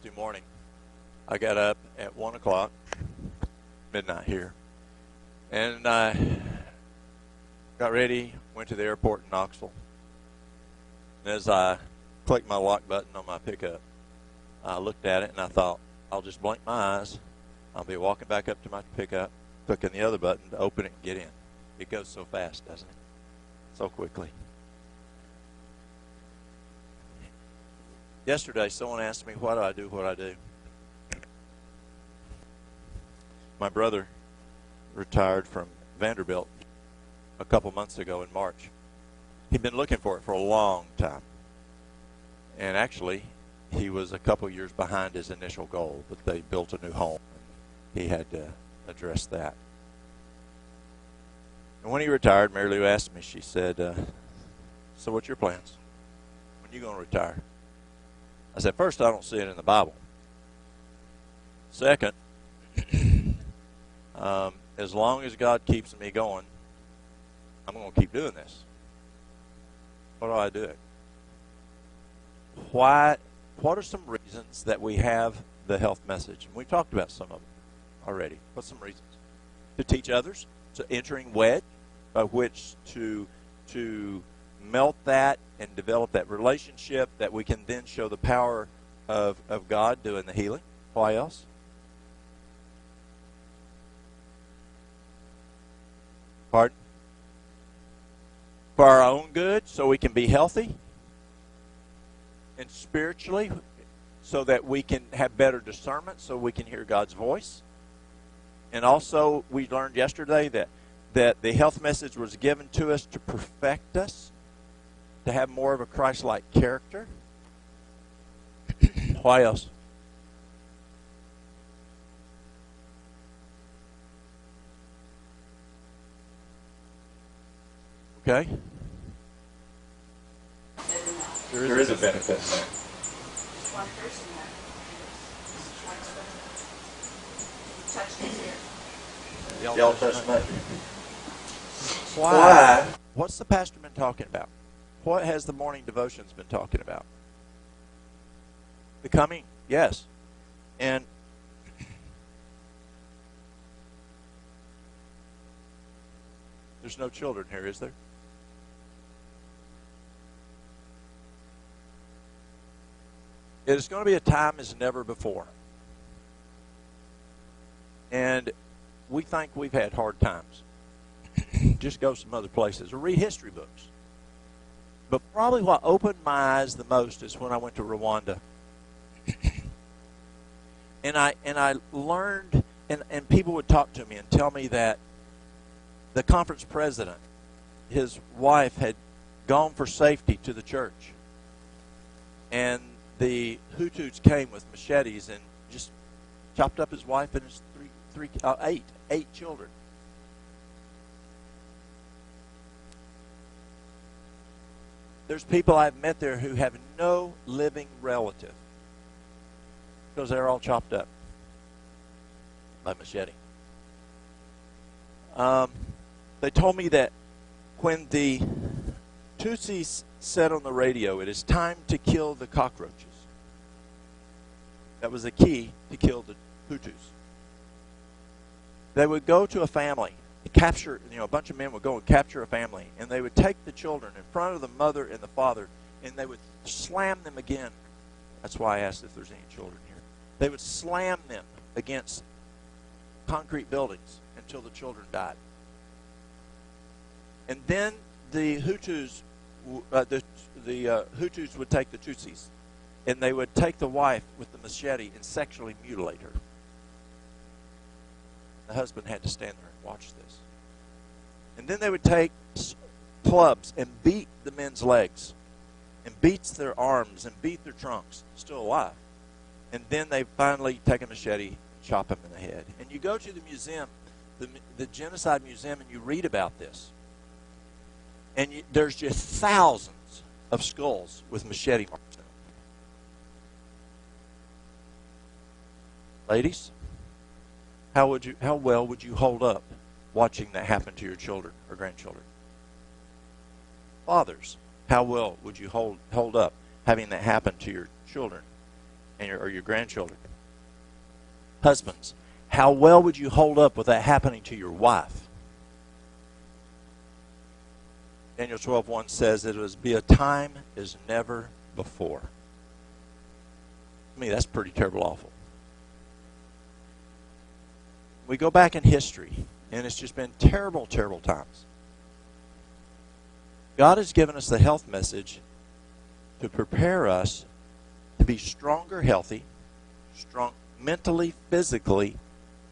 Wednesday morning, I got up at 1 o'clock, midnight here, and I got ready, went to the airport in Knoxville. And as I clicked my lock button on my pickup, I looked at it and I thought, I'll just blink my eyes. I'll be walking back up to my pickup, clicking the other button to open it and get in. It goes so fast, doesn't it? So quickly. Yesterday, someone asked me, why do I do what I do? My brother retired from Vanderbilt a couple months ago in March. He'd been looking for it for a long time. And actually, he was a couple years behind his initial goal, but they built a new home. He had to address that. And when he retired, Mary Lou asked me, she said, so what's your plans? When are you going to retire? I said, first, I don't see it in the Bible. Second, as long as God keeps me going, I'm going to keep doing this. Why do I do it? What are some reasons that we have the health message? And we've talked about some of them already. What's some reasons? To teach others, to entering wedge, by which to melt that and develop that relationship that we can then show the power of God doing the healing. Why else? Pardon? For our own good, so we can be healthy. And spiritually, so that we can have better discernment, so we can hear God's voice. And also, we learned yesterday that the health message was given to us to perfect us, to have more of a Christ-like character. Why else? Okay? There is a benefit. One person touched his ear. The Old Testament. Why? What's the pastor been talking about? What has the morning devotions been talking about? The coming, yes. And there's no children here, is there? It is going to be a time as never before. And we think we've had hard times. Just go some other places or read history books. But probably what opened my eyes the most is when I went to Rwanda. And I learned, and people would talk to me and tell me that the conference president, his wife, had gone for safety to the church. And the Hutus came with machetes and just chopped up his wife and his eight children. There's people I've met there who have no living relative because they're all chopped up by machete. They told me that when the Tutsis said on the radio, it is time to kill the cockroaches, that was the key to kill the Hutus. They would go to a family, capture, a bunch of men would go and capture a family, and they would take the children in front of the mother and the father, and they would slam them again. That's why I asked if there's any children here. They would slam them against concrete buildings until the children died. And then the Hutus, Hutus would take the Tutsis, and they would take the wife with the machete and sexually mutilate her. The husband had to stand there and watch this. And then they would take clubs and beat the men's legs and beats their arms and beat their trunks, still alive. And then they finally take a machete and chop him in the head. And you go to the museum, the Genocide Museum, and you read about this. And there's just thousands of skulls with machete marks in them. Ladies, how well would you hold up watching that happen to your children or grandchildren? Fathers, how well would you hold up having that happen to your children and or your grandchildren. Husbands, how well would you hold up with that happening to your wife? Daniel 12:1 says it was be a time as never before. To me, that's pretty terrible awful. We go back in history, and it's just been terrible, terrible times. God has given us the health message to prepare us to be stronger, healthy, strong mentally, physically,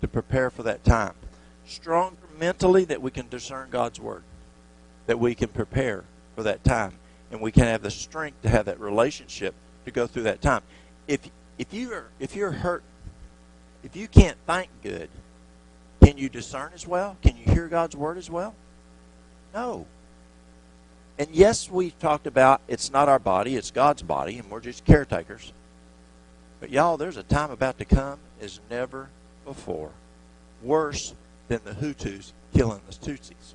to prepare for that time. Stronger mentally that we can discern God's Word, that we can prepare for that time, and we can have the strength to have that relationship to go through that time. If you're hurt, if you can't think good, can you discern as well? Can you hear God's Word as well? No. And yes, we've talked about it's not our body, it's God's body, and we're just caretakers. But y'all, there's a time about to come as never before. Worse than the Hutus killing the Tutsis.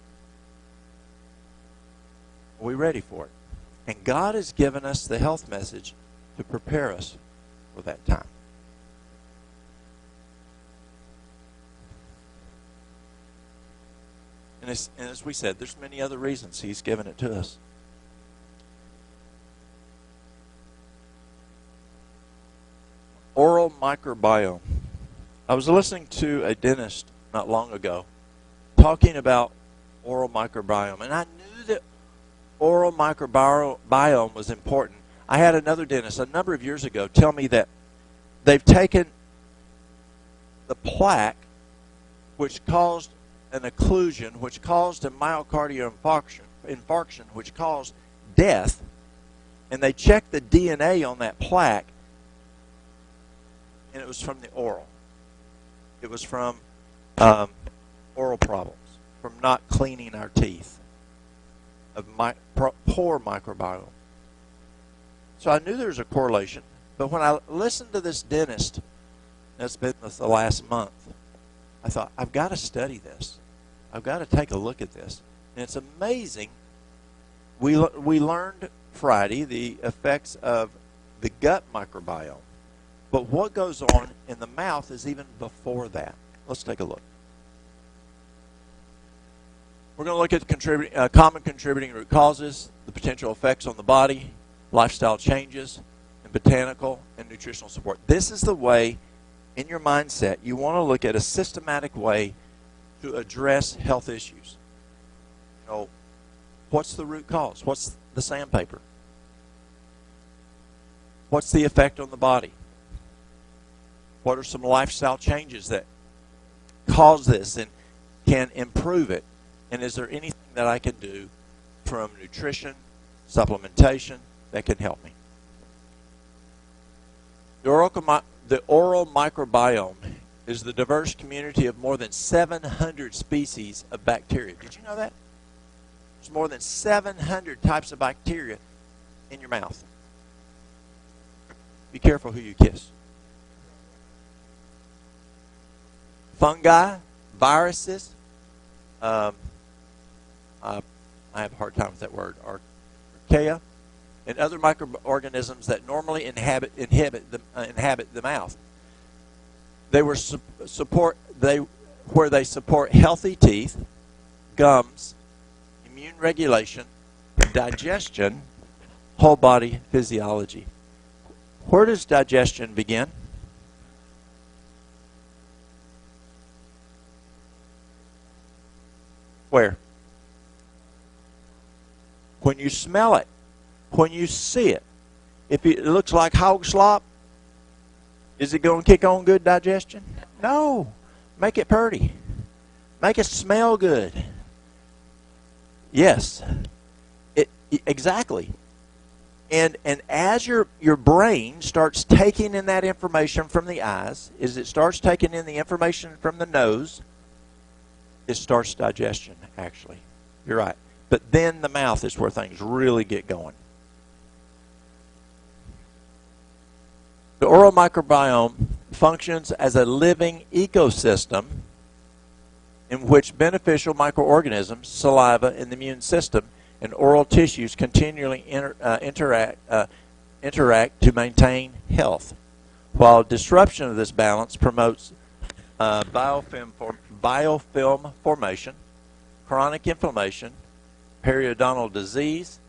Are we ready for it? And God has given us the health message to prepare us for that time. And as we said, there's many other reasons He's given it to us. Oral microbiome. I was listening to a dentist not long ago talking about oral microbiome, and I knew that oral microbiome was important. I had another dentist a number of years ago tell me that they've taken the plaque which caused an occlusion, which caused a myocardial infarction, which caused death, and they checked the DNA on that plaque, and it was from the oral. It was from oral problems, from not cleaning our teeth, of poor microbiome. So I knew there was a correlation, but when I listened to this dentist, that's been the last month, I thought, I've got to study this. I've got to take a look at this. And it's amazing. We learned Friday the effects of the gut microbiome. But what goes on in the mouth is even before that. Let's take a look. We're going to look at common contributing root causes, the potential effects on the body, lifestyle changes, and botanical and nutritional support. This is the way, in your mindset, you want to look at a systematic way to address health issues. You know, what's the root cause? What's the sandpaper? What's the effect on the body? What are some lifestyle changes that cause this and can improve it? And is there anything that I can do from nutrition, supplementation, that can help me? The oral microbiome is the diverse community of more than 700 species of bacteria. Did you know that? There's more than 700 types of bacteria in your mouth. Be careful who you kiss. Fungi, viruses, I have a hard time with that word, archaea, and other microorganisms that normally inhabit the mouth. Where they support healthy teeth, gums, immune regulation, digestion, whole body physiology. Where does digestion begin? Where? When you smell it, when you see it. If it looks like hog slop, is it going to kick on good digestion? No. Make it pretty. Make it smell good. Yes. Exactly. And as your brain starts taking in that information from the eyes, as it starts taking in the information from the nose, it starts digestion, actually. You're right. But then the mouth is where things really get going. The oral microbiome functions as a living ecosystem in which beneficial microorganisms, saliva, and the immune system and oral tissues continually interact to maintain health. while disruption of this balance promotes biofilm formation, chronic inflammation, periodontal disease,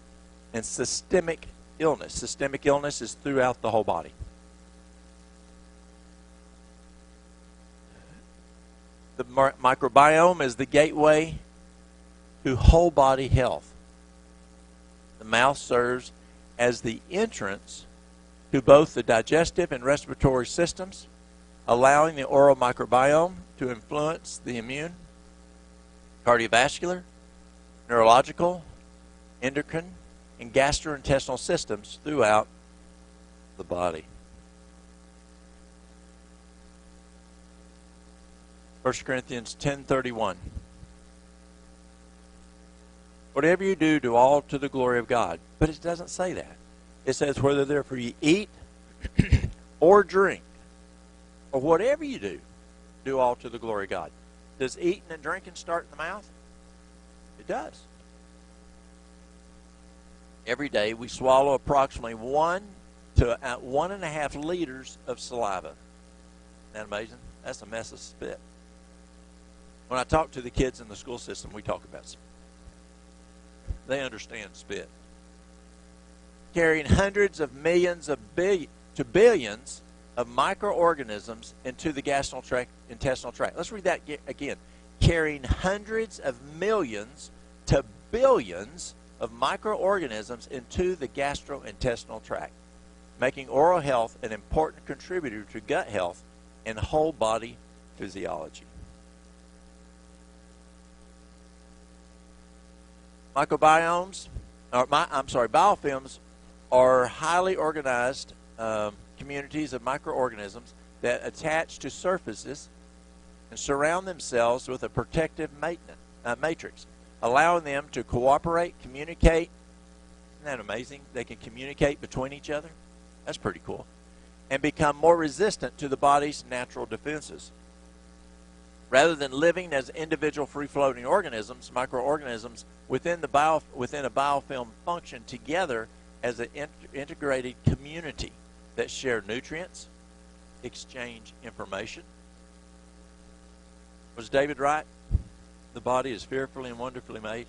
and systemic illness. Systemic illness is throughout the whole body. The microbiome is the gateway to whole body health. The mouth serves as the entrance to both the digestive and respiratory systems, allowing the oral microbiome to influence the immune, cardiovascular, neurological, endocrine, and gastrointestinal systems throughout the body. 1 Corinthians 10:31. Whatever you do, do all to the glory of God. But it doesn't say that. It says whether therefore you eat or drink, or whatever you do all to the glory of God. Does eating and drinking start in the mouth? It does. Every day we swallow approximately 1 to 1.5 liters of saliva. Isn't that amazing? That's a mess of spit. When I talk to the kids in the school system, we talk about spit. They understand spit. Carrying hundreds of millions to billions of microorganisms into the gastrointestinal tract. Let's read that again. Carrying hundreds of millions to billions of microorganisms into the gastrointestinal tract, making oral health an important contributor to gut health and whole body physiology. Biofilms are highly organized communities of microorganisms that attach to surfaces and surround themselves with a protective matrix, allowing them to cooperate, communicate. Isn't that amazing? They can communicate between each other. That's pretty cool. And become more resistant to the body's natural defenses. Rather than living as individual free-floating organisms, microorganisms within a biofilm function together as an integrated community that share nutrients, exchange information. Was David right? The body is fearfully and wonderfully made.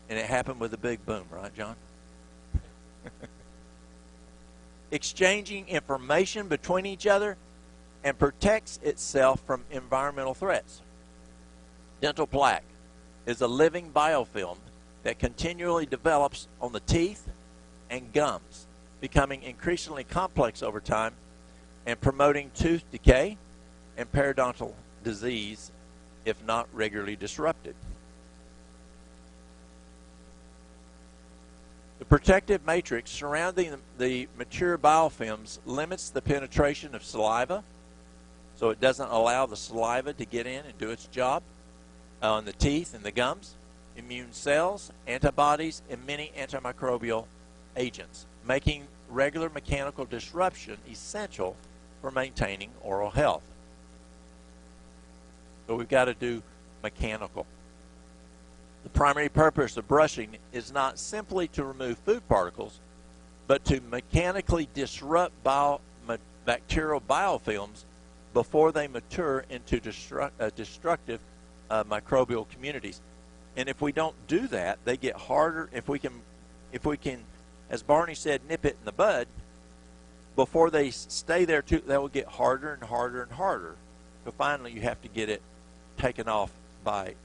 And it happened with a big boom, right, John? Exchanging information between each other and protects itself from environmental threats. Dental plaque is a living biofilm that continually develops on the teeth and gums, becoming increasingly complex over time and promoting tooth decay and periodontal disease if not regularly disrupted. The protective matrix surrounding the mature biofilms limits the penetration of saliva, so it doesn't allow the saliva to get in and do its job on the teeth and the gums, immune cells, antibodies, and many antimicrobial agents, making regular mechanical disruption essential for maintaining oral health. So we've got to do mechanical. The primary purpose of brushing is not simply to remove food particles, but to mechanically disrupt bacterial biofilms before they mature into destructive microbial communities. And if we don't do that, they get harder. If we can, as Barney said, nip it in the bud, before they stay there, they will get harder and harder and harder. So finally, you have to get it taken off by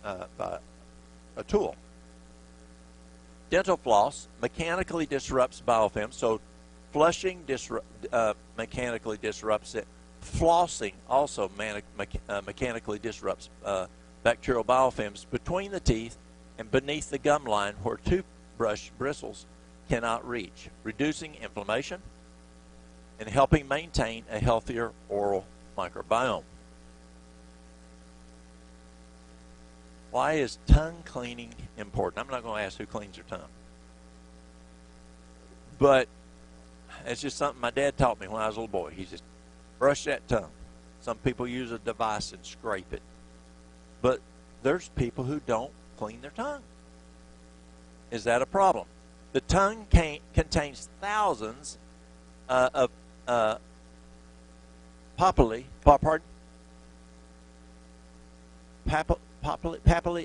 a tool. Dental floss mechanically disrupts biofilm, so flushing mechanically disrupts it. Flossing also mechanically disrupts bacterial biofilms between the teeth and beneath the gum line where toothbrush bristles cannot reach, reducing inflammation and helping maintain a healthier oral microbiome. Why is tongue cleaning important? I'm not going to ask who cleans their tongue. But it's just something my dad taught me when I was a little boy. He just brush that tongue. Some people use a device and scrape it. But there's people who don't clean their tongue. Is that a problem? The tongue contains thousands of papillae,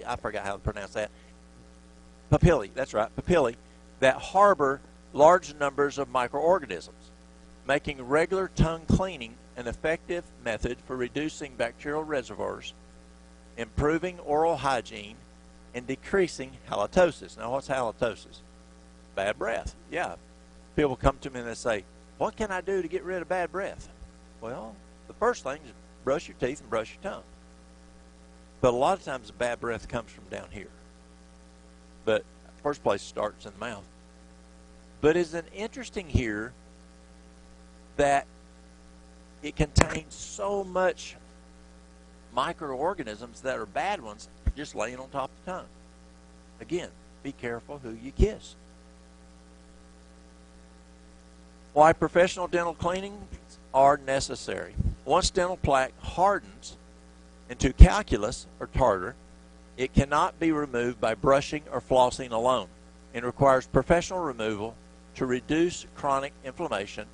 I forgot how to pronounce that. Papillae, that's right, papillae, that harbor large numbers of microorganisms, making regular tongue cleaning an effective method for reducing bacterial reservoirs, improving oral hygiene, and decreasing halitosis. Now, what's halitosis? Bad breath. Yeah. People come to me and they say, what can I do to get rid of bad breath? Well, the first thing is brush your teeth and brush your tongue. But a lot of times the bad breath comes from down here. But first place starts in the mouth. But isn't it interesting here that it contains so much microorganisms that are bad ones just laying on top of the tongue? Again, be careful who you kiss. Why professional dental cleanings are necessary. Once dental plaque hardens into calculus or tartar, it cannot be removed by brushing or flossing alone and requires professional removal to reduce chronic inflammation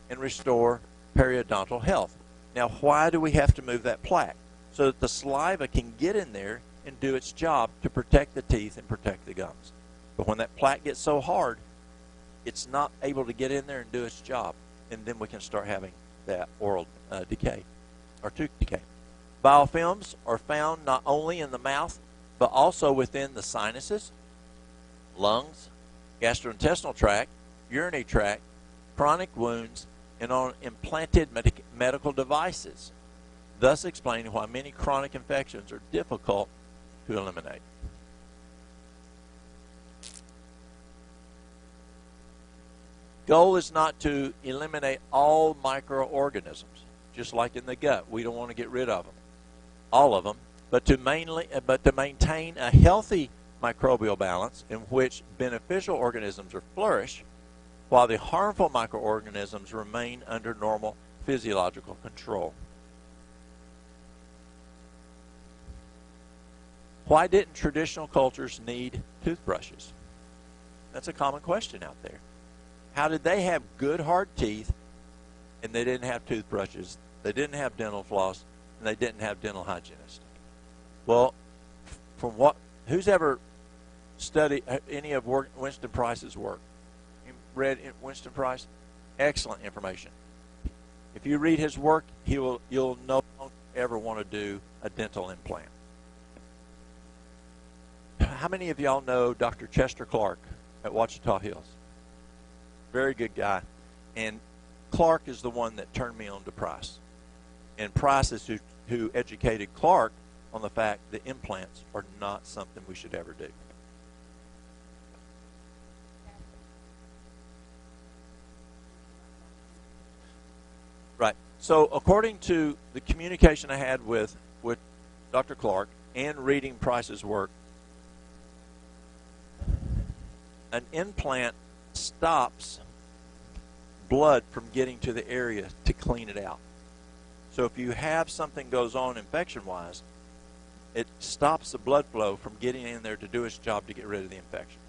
and restore periodontal health. Now, why do we have to move that plaque? So that the saliva can get in there and do its job to protect the teeth and protect the gums. But when that plaque gets so hard, it's not able to get in there and do its job. And then we can start having that oral decay or tooth decay. Biofilms are found not only in the mouth, but also within the sinuses, lungs, gastrointestinal tract, urinary tract, chronic wounds, and on implanted medical devices, thus explaining why many chronic infections are difficult to eliminate. Goal is not to eliminate all microorganisms, just like in the gut. We don't want to get rid of them, all of them, but to maintain a healthy microbial balance in which beneficial organisms are flourish, while the harmful microorganisms remain under normal physiological control. Why didn't traditional cultures need toothbrushes? That's a common question out there. How did they have good hard teeth and they didn't have toothbrushes, they didn't have dental floss, and they didn't have dental hygienists? Well, who's ever studied any of Winston Price's work? You read Winston Price? Excellent information. If you read his work, you'll no longer ever want to do a dental implant. How many of y'all know Dr. Chester Clark at Ouachita Hills? Very good guy. And Clark is the one that turned me on to Price. And Price is who educated Clark on the fact that implants are not something we should ever do. Right. So according to the communication I had with Dr. Clark and reading Price's work, an implant stops blood from getting to the area to clean it out. So if you have something goes on infection-wise, it stops the blood flow from getting in there to do its job to get rid of the infection.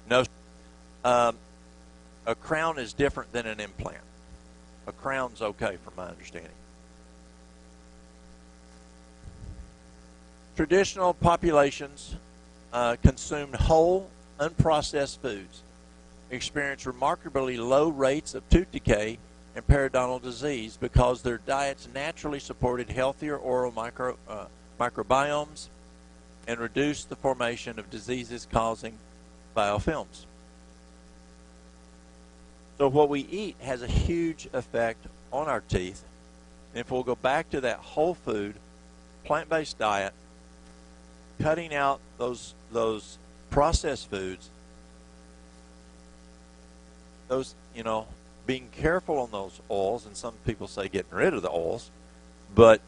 No, a crown is different than an implant. A crown's okay from my understanding. Traditional populations consumed whole, unprocessed foods, experienced remarkably low rates of tooth decay and periodontal disease because their diets naturally supported healthier oral microbiomes and reduced the formation of diseases causing biofilms. So what we eat has a huge effect on our teeth. And if we'll go back to that whole food, plant-based diet, cutting out those processed foods, those, being careful on those oils, and some people say getting rid of the oils, but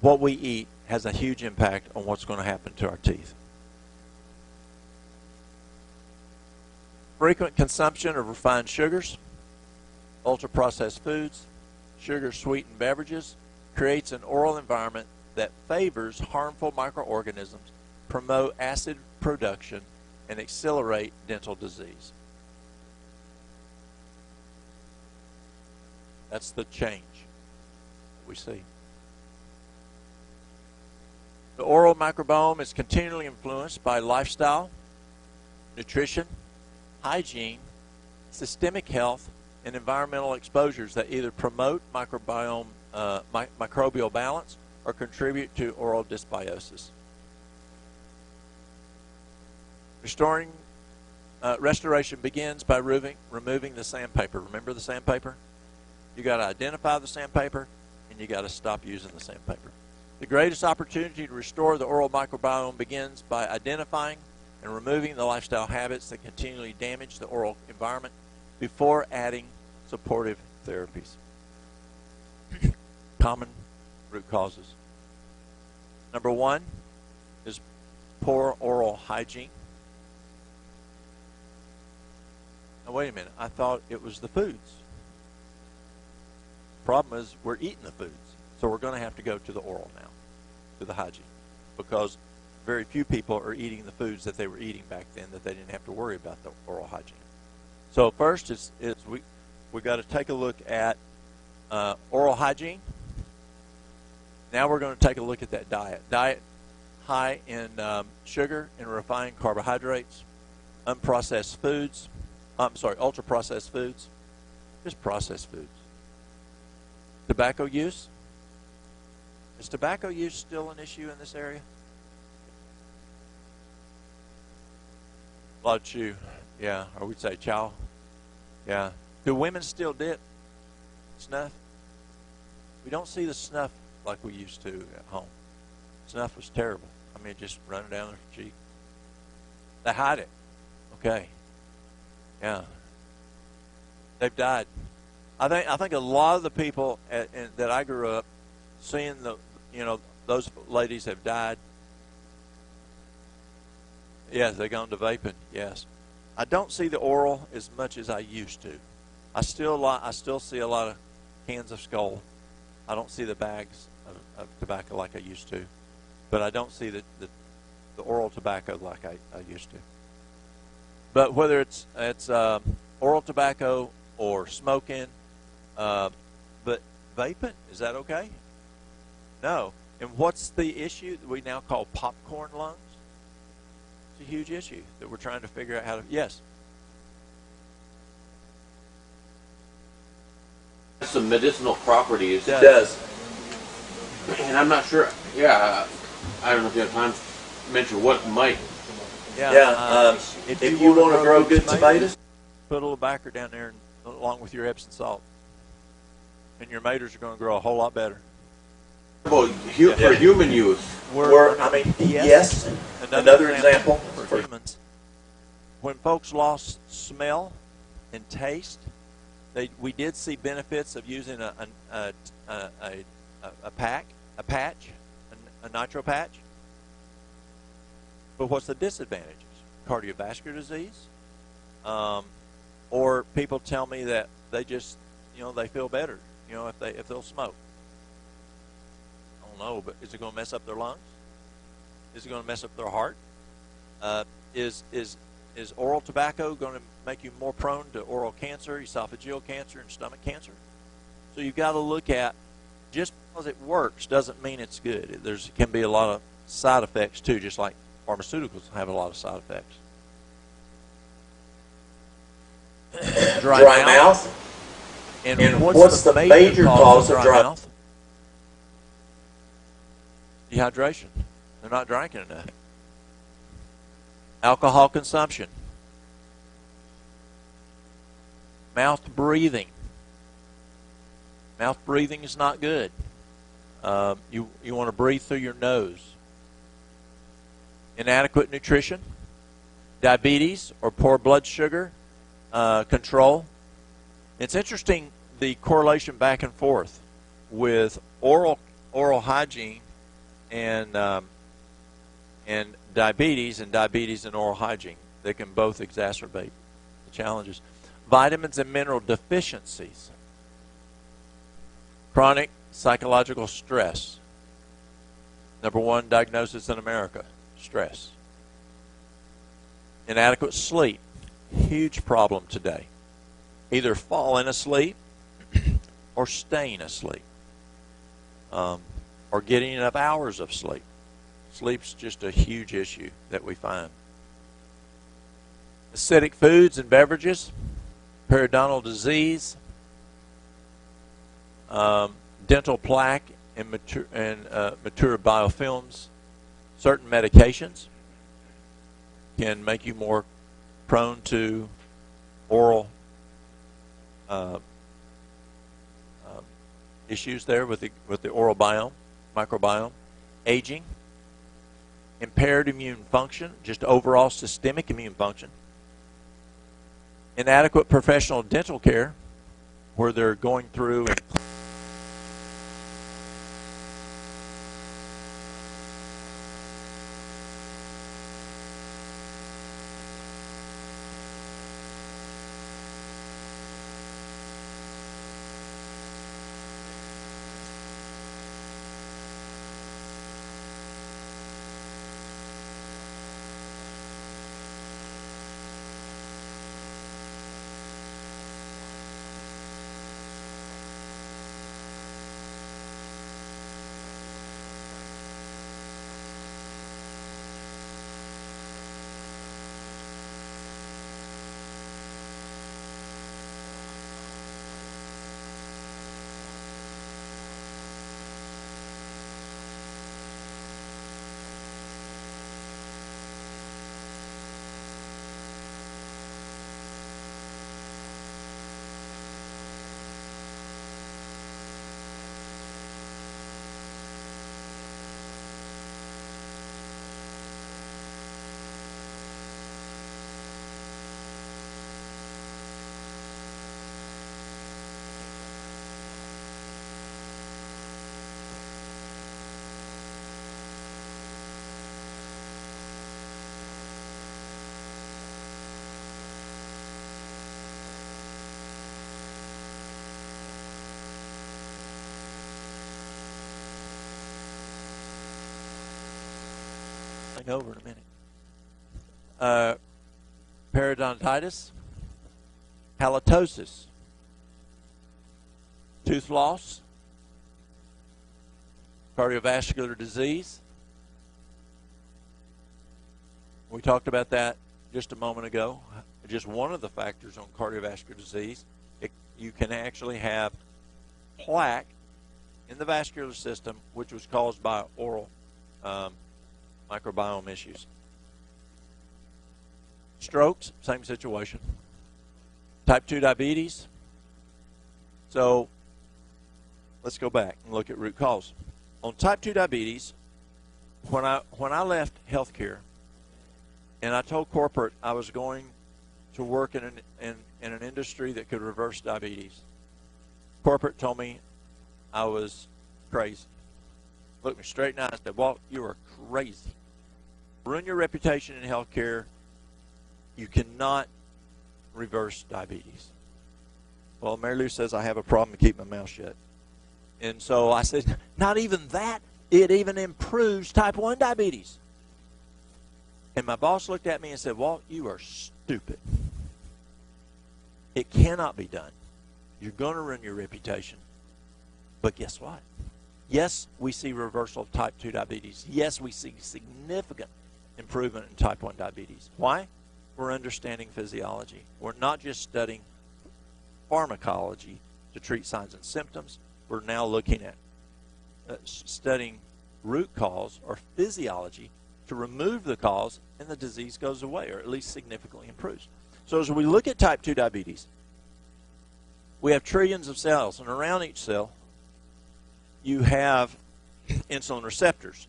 what we eat has a huge impact on what's going to happen to our teeth. Frequent consumption of refined sugars, ultra-processed foods, sugar-sweetened beverages creates an oral environment that favors harmful microorganisms, promote acid production, and accelerate dental disease. That's the change we see. The oral microbiome is continually influenced by lifestyle, nutrition, hygiene, systemic health, and environmental exposures that either promote microbiome microbial balance or contribute to oral dysbiosis. Restoration begins by removing the sandpaper. Remember the sandpaper? You got to identify the sandpaper, and you got to stop using the sandpaper. The greatest opportunity to restore the oral microbiome begins by identifying and removing the lifestyle habits that continually damage the oral environment before adding supportive therapies. Common root causes. Number one is poor oral hygiene. Now, wait a minute. I thought it was the foods. Problem is, we're eating the foods. So we're going to have to go to the oral now, to the hygiene, because very few people are eating the foods that they were eating back then that they didn't have to worry about the oral hygiene. So first is we got to take a look at oral hygiene. Now we're going to take a look at that diet. Diet high in sugar and refined carbohydrates, unprocessed foods. Ultra-processed foods, just processed foods. Tobacco use. Is tobacco use still an issue in this area? A lot of chew, yeah, or we'd say chow, yeah. Do women still dip snuff? We don't see the snuff like we used to at home. Snuff was terrible. I mean, just running down their cheek. They hide it. Okay. Yeah. They've died. I think a lot of the people that I grew up seeing those ladies have died. Yes, they've gone to vaping. Yes, I don't see the oral as much as I used to. I still see a lot of cans of Skull. I don't see the bags of tobacco like I used to, but I don't see the oral tobacco like I used to. But whether it's oral tobacco or smoking, but vaping, is that okay? No. And what's the issue that we now call popcorn lungs? It's a huge issue that we're trying to figure out how to. Yes. Some medicinal properties. It does. And I'm not sure. Yeah, I don't know if you have time to mention what might. Yeah. If you want to grow good tomatoes, put a little backer down there along with your Epsom salt, and your tomatoes are going to grow a whole lot better. Well, for human use. Yes. Another example for humans. When folks lost smell and taste, we did see benefits of using a nitro patch. But what's the disadvantages? Cardiovascular disease, or people tell me that they just, they feel better, if they'll smoke. I don't know, but is it going to mess up their lungs? Is it going to mess up their heart? Is oral tobacco going to make you more prone to oral cancer, esophageal cancer, and stomach cancer? So you've got to look at, just because it works doesn't mean it's good. There can be a lot of side effects too, just like pharmaceuticals have a lot of side effects. Dry mouth. And what's the major cause of dry mouth? Dehydration. They're not drinking enough. Alcohol consumption. Mouth breathing. Mouth breathing is not good. You want to breathe through your nose. Inadequate nutrition. Diabetes or poor blood sugar control. It's interesting, the correlation back and forth with oral hygiene and diabetes and oral hygiene. They can both exacerbate the challenges. Vitamins and mineral deficiencies. Chronic psychological stress. Number one diagnosis in America, stress. Inadequate sleep, huge problem today. Either falling asleep or staying asleep, or getting enough hours of sleep. Sleep's just a huge issue that we find. Acidic foods and beverages, periodontal disease, dental plaque and mature biofilms, certain medications can make you more prone to oral issues there with the oral biome, microbiome, aging, impaired immune function, just overall systemic immune function, inadequate professional dental care, where they're going through and over in a minute. Periodontitis, halitosis, tooth loss, cardiovascular disease. We talked about that just a moment ago. Just one of the factors on cardiovascular disease, you can actually have plaque in the vascular system, which was caused by oral microbiome issues. Strokes, same situation. Type 2 diabetes. So let's go back and look at root cause. On type 2 diabetes, when I left healthcare and I told corporate I was going to work in an industry that could reverse diabetes, corporate told me I was crazy. Looked me straight in the eye and said, "Walt, you are crazy. Ruin your reputation in healthcare. You cannot reverse diabetes." Well, Mary Lou says I have a problem to keep my mouth shut. And so I said, not even that. It even improves type 1 diabetes. And my boss looked at me and said, "Walt, you are stupid. It cannot be done. You're going to ruin your reputation." But guess what? Yes, we see reversal of type 2 diabetes. Yes, we see significant improvement in type 1 diabetes. Why? We're understanding physiology. We're not just studying pharmacology to treat signs and symptoms. We're now looking at studying root cause or physiology to remove the cause, and the disease goes away, or at least significantly improves. So as we look at type 2 diabetes, we have trillions of cells, and around each cell you have insulin receptors.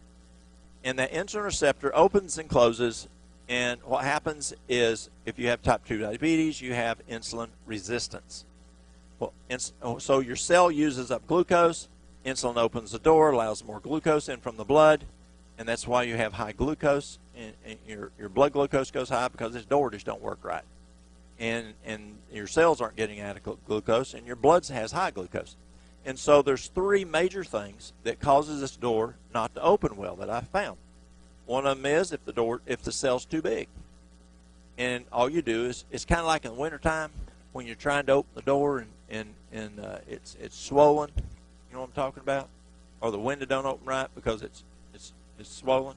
And that insulin receptor opens and closes, and what happens is if you have type 2 diabetes, you have insulin resistance. Well, so your cell uses up glucose, insulin opens the door, allows more glucose in from the blood, and that's why you have high glucose, and your blood glucose goes high because this door just don't work right. And your cells aren't getting adequate glucose, and your blood has high glucose. And so there's three major things that causes this door not to open well that I've found. One of them is if the cell's too big. And all you do is, it's kind of like in the wintertime, when you're trying to open the door and it's swollen. You know what I'm talking about? Or the window don't open right because it's swollen.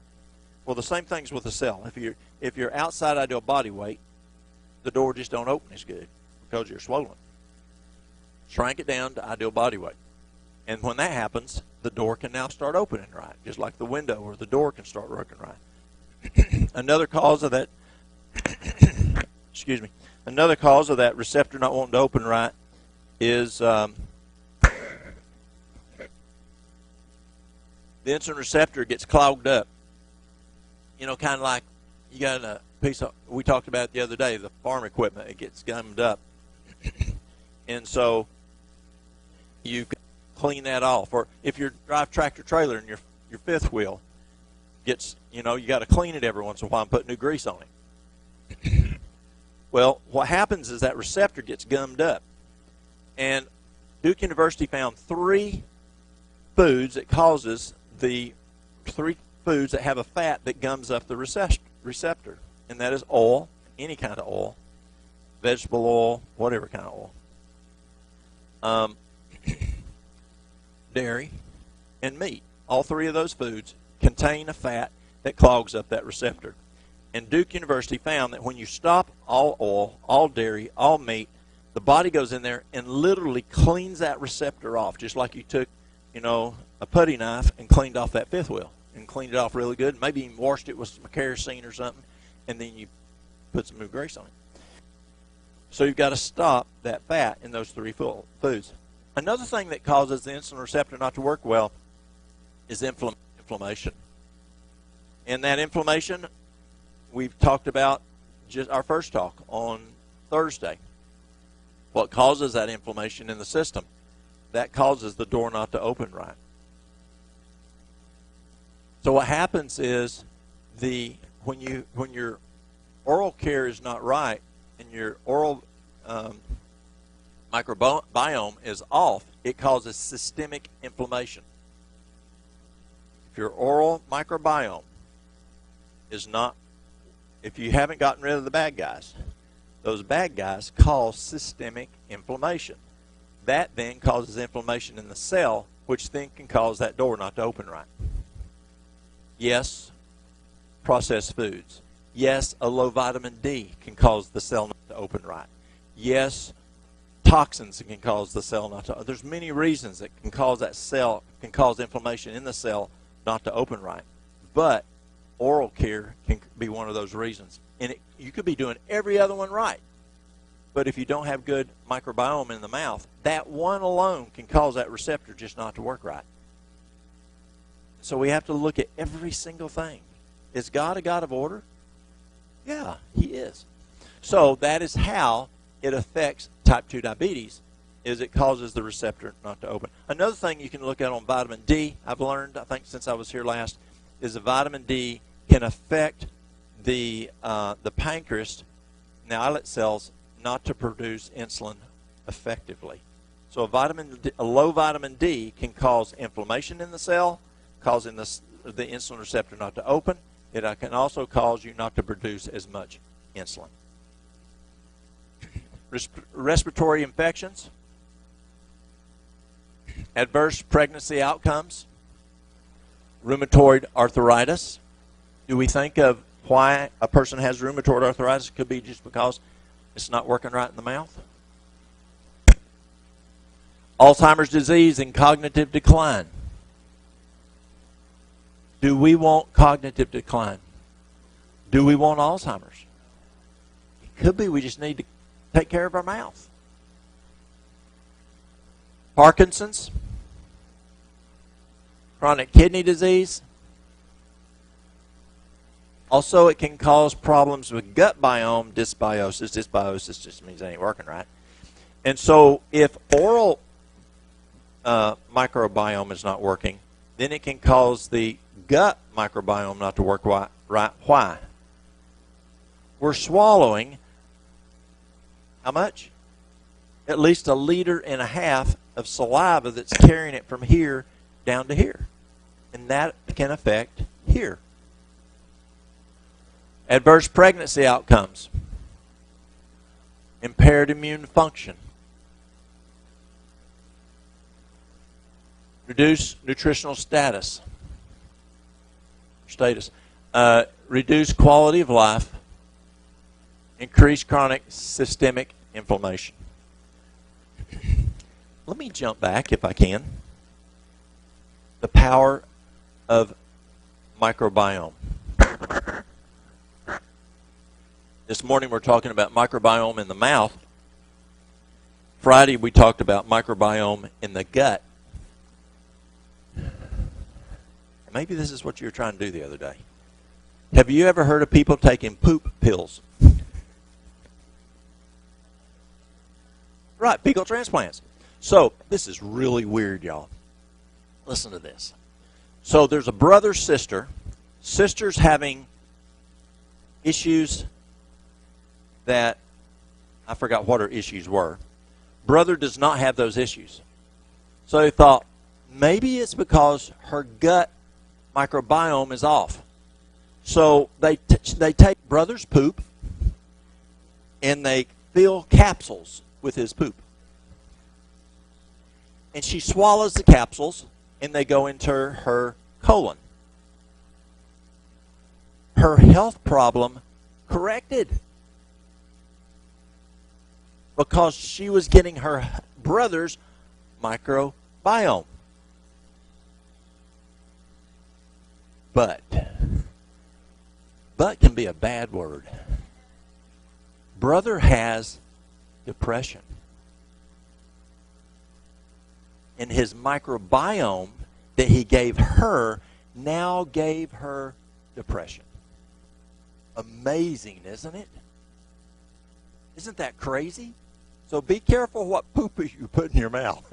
Well, the same thing's with the cell. If you're outside ideal body weight, the door just don't open as good because you're swollen. Shrink it down to ideal body weight. And when that happens, the door can now start opening right, just like the window or the door can start working right. Another cause of that, excuse me, another cause of that receptor not wanting to open right is the insulin receptor gets clogged up. You know, kind of like you got a piece of, we talked about it the other day, the farm equipment, it gets gummed up. And so you clean that off. Or if you drive tractor trailer and your fifth wheel gets, you got to clean it every once in a while and put new grease on it. Well, what happens is that receptor gets gummed up. And Duke University found three foods that have a fat that gums up the receptor. And that is oil, any kind of oil, vegetable oil, whatever kind of oil. Dairy and meat. All three of those foods contain a fat that clogs up that receptor. And Duke University found that when you stop all oil, all dairy, all meat, the body goes in there and literally cleans that receptor off, just like you took, a putty knife and cleaned off that fifth wheel and cleaned it off really good. Maybe even washed it with some kerosene or something, and then you put some new grease on it. So you've got to stop that fat in those three foods. Another thing that causes the insulin receptor not to work well is inflammation. And that inflammation, we've talked about just our first talk on Thursday. What causes that inflammation in the system? That causes the door not to open right. So what happens is when your oral care is not right and your oral microbiome is off, it causes systemic inflammation. If your oral microbiome is not, if you haven't gotten rid of the bad guys, those bad guys cause systemic inflammation. That then causes inflammation in the cell, which then can cause that door not to open right. Yes, processed foods. Yes, a low vitamin D can cause the cell not to open right. Yes, toxins can cause the cell not to. There's many reasons that can cause inflammation in the cell not to open right. But oral care can be one of those reasons. And you could be doing every other one right. But if you don't have good microbiome in the mouth, that one alone can cause that receptor just not to work right. So we have to look at every single thing. Is God a God of order? Yeah, He is. So that is how it affects type 2 diabetes, is it causes the receptor not to open. Another thing you can look at on vitamin D, I've learned, I think since I was here last, is the vitamin D can affect the pancreas, the islet cells, not to produce insulin effectively. So a low vitamin D can cause inflammation in the cell, causing the insulin receptor not to open. It can also cause you not to produce as much insulin. Respiratory infections, adverse pregnancy outcomes, rheumatoid arthritis. Do we think of why a person has rheumatoid arthritis? Could be just because it's not working right in the mouth. Alzheimer's disease and cognitive decline. Do we want cognitive decline? Do we want Alzheimer's? It could be we just need to take care of our mouth. Parkinson's, chronic kidney disease. Also, it can cause problems with gut biome dysbiosis. Dysbiosis just means it ain't working right. And so if oral microbiome is not working, then it can cause the gut microbiome not to work right. Why? We're swallowing how much? At least 1.5 liters of saliva that's carrying it from here down to here. And that can affect here. Adverse pregnancy outcomes. impaired immune function, reduce nutritional status, reduce quality of life, increase chronic systemic inflammation. Let me jump back, if I can. The power of microbiome. This morning we're talking about microbiome in the mouth. Friday we talked about microbiome in the gut. Maybe this is what you were trying to do the other day. Have you ever heard of people taking poop pills? Right, fecal transplants. So, this is really weird, y'all. Listen to this. So, there's a brother, sister. Sister's having issues that, I forgot what her issues were. Brother does not have those issues. So they thought, maybe it's because her gut microbiome is off. So they take brother's poop and they fill capsules with his poop. And she swallows the capsules and they go into her colon. Her health problem corrected because she was getting her brother's microbiome. But can be a bad word. Brother has depression. And his microbiome that he gave her now gave her depression. Amazing, isn't it? Isn't that crazy? So be careful what poop you put in your mouth.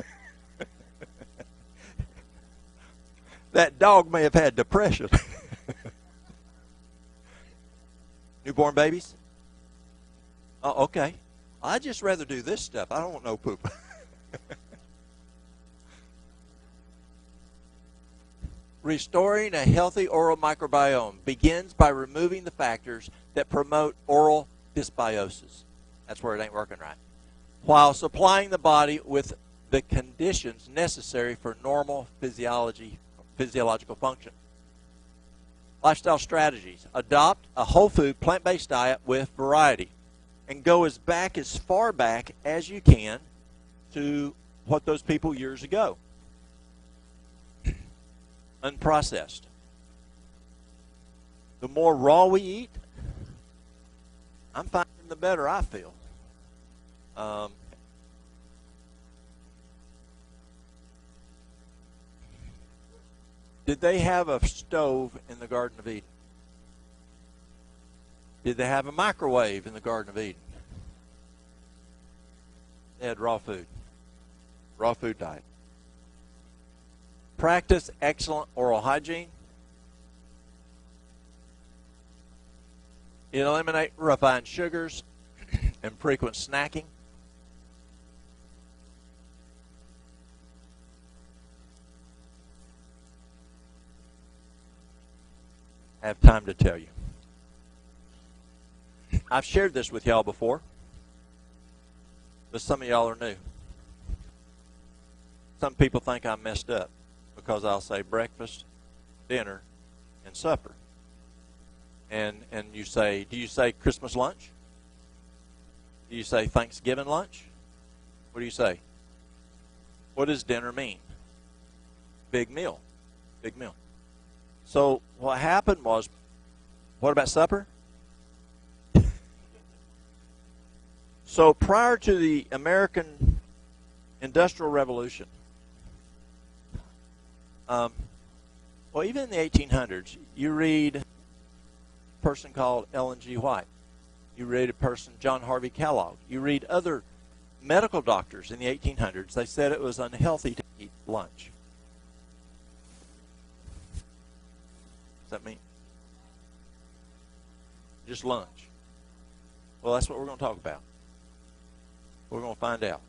That dog may have had depression. Newborn babies? Oh, okay. I'd just rather do this stuff. I don't want no poop. Restoring a healthy oral microbiome begins by removing the factors that promote oral dysbiosis. That's where it ain't working right. While supplying the body with the conditions necessary for normal physiological function. Lifestyle strategies. Adopt a whole food, plant-based diet with variety. And go as far back as you can to what those people years ago. Unprocessed. The more raw we eat, I'm finding the better I feel. Did they have a stove in the Garden of Eden? Did they have a microwave in the Garden of Eden? They had raw food. Raw food diet. Practice excellent oral hygiene. Eliminate refined sugars and frequent snacking. I have time to tell you. I've shared this with y'all before, but some of y'all are new. Some people think I'm messed up because I'll say breakfast, dinner, and supper. And you say, do you say Christmas lunch? Do you say Thanksgiving lunch? What do you say? What does dinner mean? Big meal. Big meal. So what happened was, what about supper? So prior to the American Industrial Revolution, well, even in the 1800s, you read a person called Ellen G. White. You read a person, John Harvey Kellogg. You read other medical doctors in the 1800s. They said it was unhealthy to eat lunch. What does that mean? Just lunch. Well, that's what we're going to talk about. We're going to find out.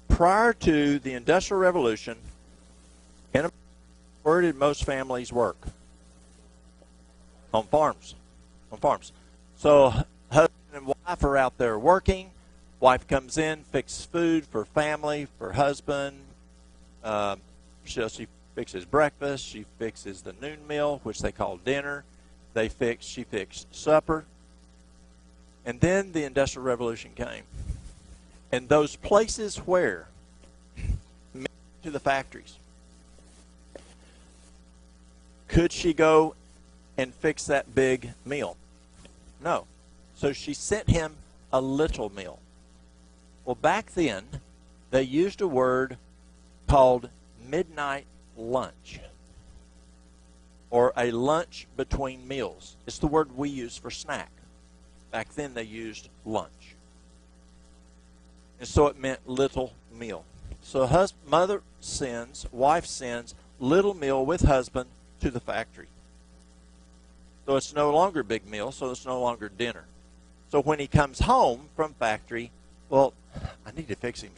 Prior to the Industrial Revolution, where did most families work? On farms. On farms. So husband and wife are out there working. Wife comes in, fixes food for family, for husband. She fixes breakfast. She fixes the noon meal, which they call dinner. She fixed supper. And then the Industrial Revolution came. And those places where, to the factories, could she go and fix that big meal? No. So she sent him a little meal. Well, back then, they used a word called midnight lunch, or a lunch between meals. It's the word we use for snack. Back then, they used lunch. And so it meant little meal. So wife sends little meal with husband to the factory. So it's no longer big meal, so it's no longer dinner. So when he comes home from factory, well, I need to fix him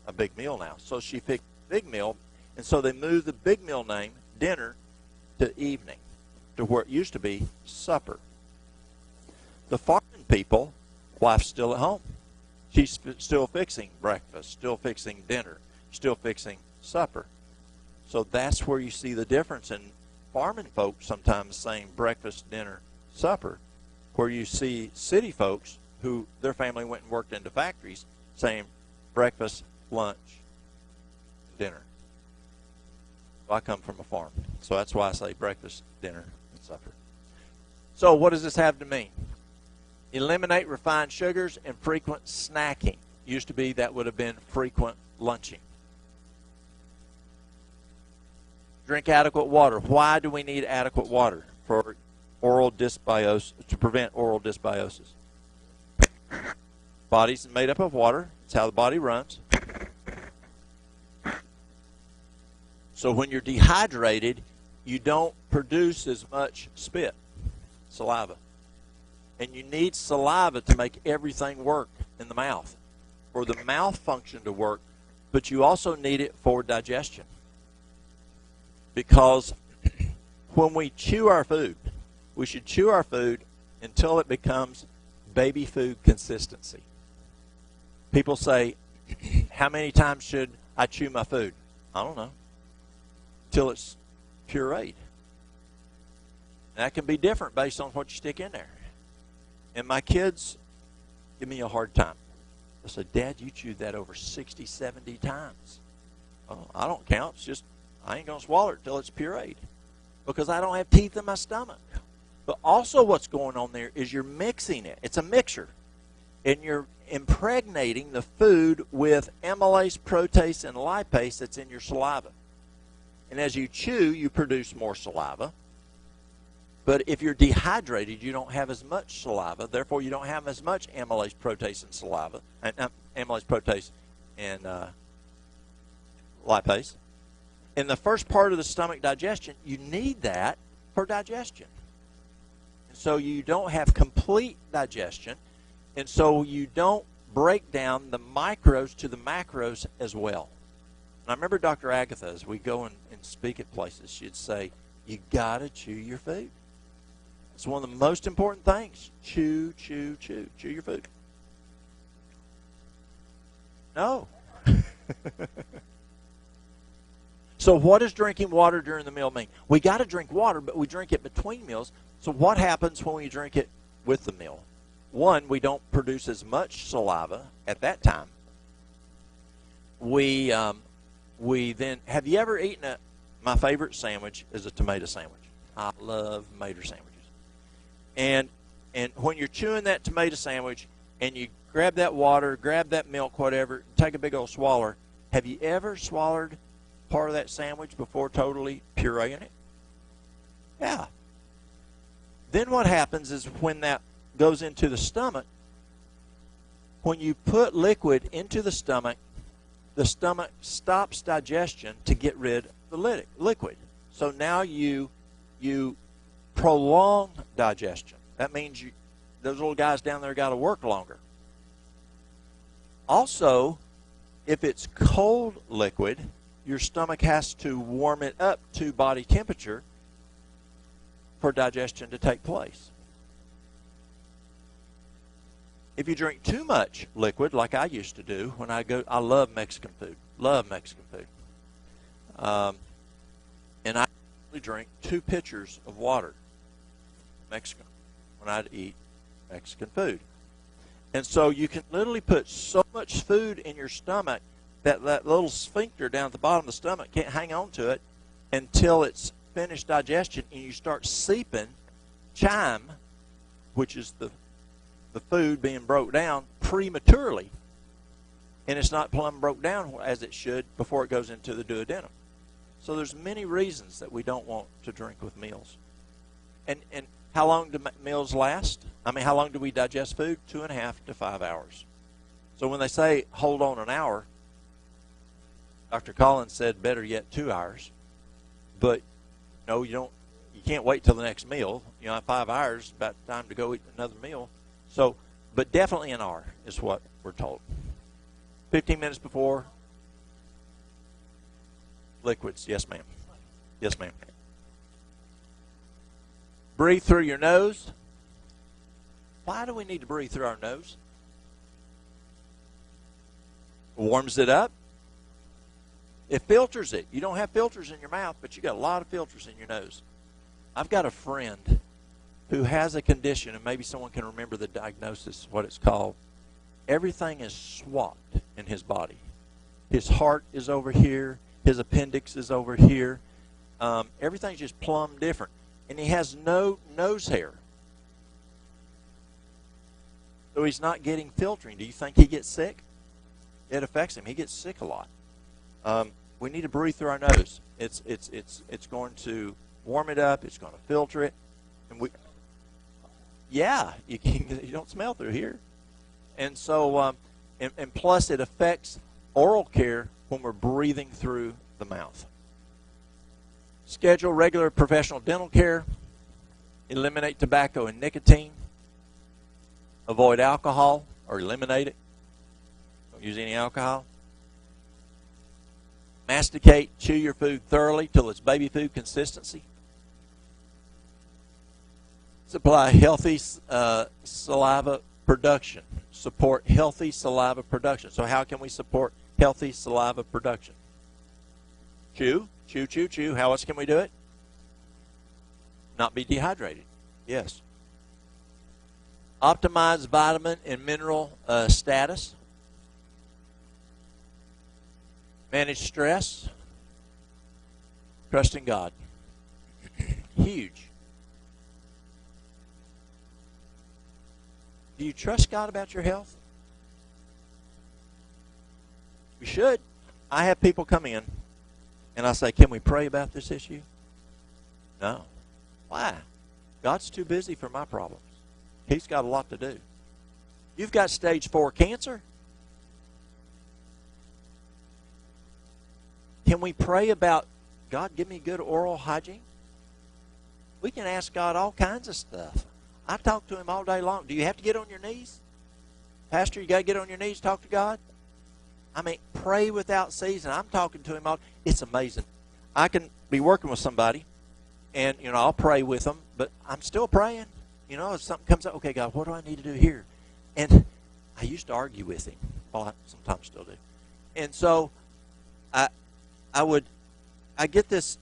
a big meal now. So she fixed a big meal, and so they moved the big meal name, dinner, to evening, to where it used to be supper. The farming people, wife's still at home. She's still fixing breakfast, still fixing dinner, still fixing supper. So that's where you see the difference in farming folks sometimes saying breakfast, dinner, supper, where you see city folks who their family went and worked into factories saying breakfast, lunch, dinner. So I come from a farm, so that's why I say breakfast, dinner, and supper. So what does this have to mean? Eliminate refined sugars and frequent snacking. Used to be that would have been frequent lunching. Drink adequate water. Why do we need adequate water? For oral dysbiosis, to prevent oral dysbiosis. Body's made up of water. It's how the body runs. So when you're dehydrated, you don't produce as much spit, saliva. And you need saliva to make everything work in the mouth, for the mouth function to work, but you also need it for digestion. Because when we chew our food, we should chew our food until it becomes baby food consistency. People say, how many times should I chew my food? I don't know. Till it's pureed. And that can be different based on what you stick in there. And my kids give me a hard time. They say, Dad, you chewed that over 60, 70 times. Oh, I don't count. It's just, I ain't going to swallow it till it's pureed. Because I don't have teeth in my stomach. But also what's going on there is you're mixing it. It's a mixture. And you're impregnating the food with amylase, protease, and lipase that's in your saliva. And as you chew, you produce more saliva. But if you're dehydrated, you don't have as much saliva. Therefore, you don't have as much amylase, protease, and saliva. Amylase, protease, and lipase. In the first part of the stomach digestion, you need that for digestion. And so you don't have complete digestion. And so you don't break down the micros to the macros as well. And I remember Dr. Agatha, as we go and speak at places, she'd say, you got to chew your food. It's one of the most important things. Chew, chew, chew. Chew your food. No. So what does drinking water during the meal mean? We got to drink water, but we drink it between meals. So what happens when we drink it with the meal? One, we don't produce as much saliva at that time. We then, have you ever eaten my favorite sandwich is a tomato sandwich. I love tomato sandwiches. And when you're chewing that tomato sandwich and you grab that water, grab that milk, whatever, take a big old swallow, have you ever swallowed part of that sandwich before totally pureeing it? Yeah. Then what happens is when that goes into the stomach, when you put liquid into the stomach stops digestion to get rid of the liquid. So now you prolong digestion. That means those little guys down there got to work longer. Also, if it's cold liquid, your stomach has to warm it up to body temperature for digestion to take place. If you drink too much liquid, like I used to do when I love Mexican food. Love Mexican food. And I usually drink 2 pitchers of water, Mexican, when I'd eat Mexican food. And so you can literally put so much food in your stomach that little sphincter down at the bottom of the stomach can't hang on to it until it's finished digestion, and you start seeping chyme, which is the food being broke down prematurely, and it's not plumb broke down as it should before it goes into the duodenum. So there's many reasons that we don't want to drink with meals. And how long do meals last? I mean, how long do we digest food? 2.5 to 5 hours. So when they say hold on an hour, Dr. Collins said better yet 2 hours. But no, you can't wait till the next meal. 5 hours, about time to go eat another meal. So, but definitely an hour is what we're told. 15 minutes before, liquids. Yes, ma'am. Yes, ma'am. Breathe through your nose. Why do we need to breathe through our nose? Warms it up. It filters it. You don't have filters in your mouth, but you got a lot of filters in your nose. I've got a friend who has a condition, and maybe someone can remember the diagnosis, what it's called. Everything is swapped in his body. His heart is over here. His appendix is over here. Everything's just plumb different. And he has no nose hair. So he's not getting filtering. Do you think he gets sick? It affects him. He gets sick a lot. We need to breathe through our nose. It's going to warm it up. It's going to filter it. And you don't smell through here. And so, and plus it affects oral care when we're breathing through the mouth. Schedule regular professional dental care. Eliminate tobacco and nicotine. Avoid alcohol or eliminate it. Don't use any alcohol. Masticate, chew your food thoroughly till it's baby food consistency. Supply healthy saliva production. Support healthy saliva production. So how can we support healthy saliva production? Chew, chew, chew, chew. How else can we do it? Not be dehydrated. Yes. Optimize vitamin and mineral status. Manage stress. Trust in God. Huge. Do you trust God about your health? You should. I have people come in, and I say, can we pray about this issue? No. Why? God's too busy for my problems. He's got a lot to do. You've got stage 4 cancer. Can we pray about, God, give me good oral hygiene? We can ask God all kinds of stuff. I talk to him all day long. Do you have to get on your knees? Pastor, you got to get on your knees, talk to God? I mean, pray without ceasing. I'm talking to him all. It's amazing. I can be working with somebody, and, I'll pray with them, but I'm still praying. If something comes up, okay, God, what do I need to do here? And I used to argue with him. Well, I sometimes still do. And so I get this,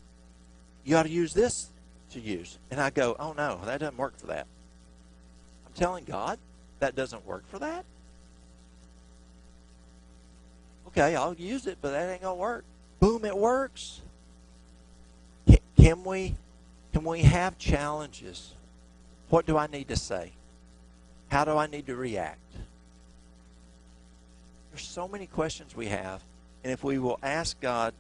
you ought to use this to use. And I go, oh, no, that doesn't work for that. I'm telling God that doesn't work for that. Okay, I'll use it, but that ain't going to work. Boom, it works. Can we have challenges? What do I need to say? How do I need to react? There's so many questions we have, and if we will ask God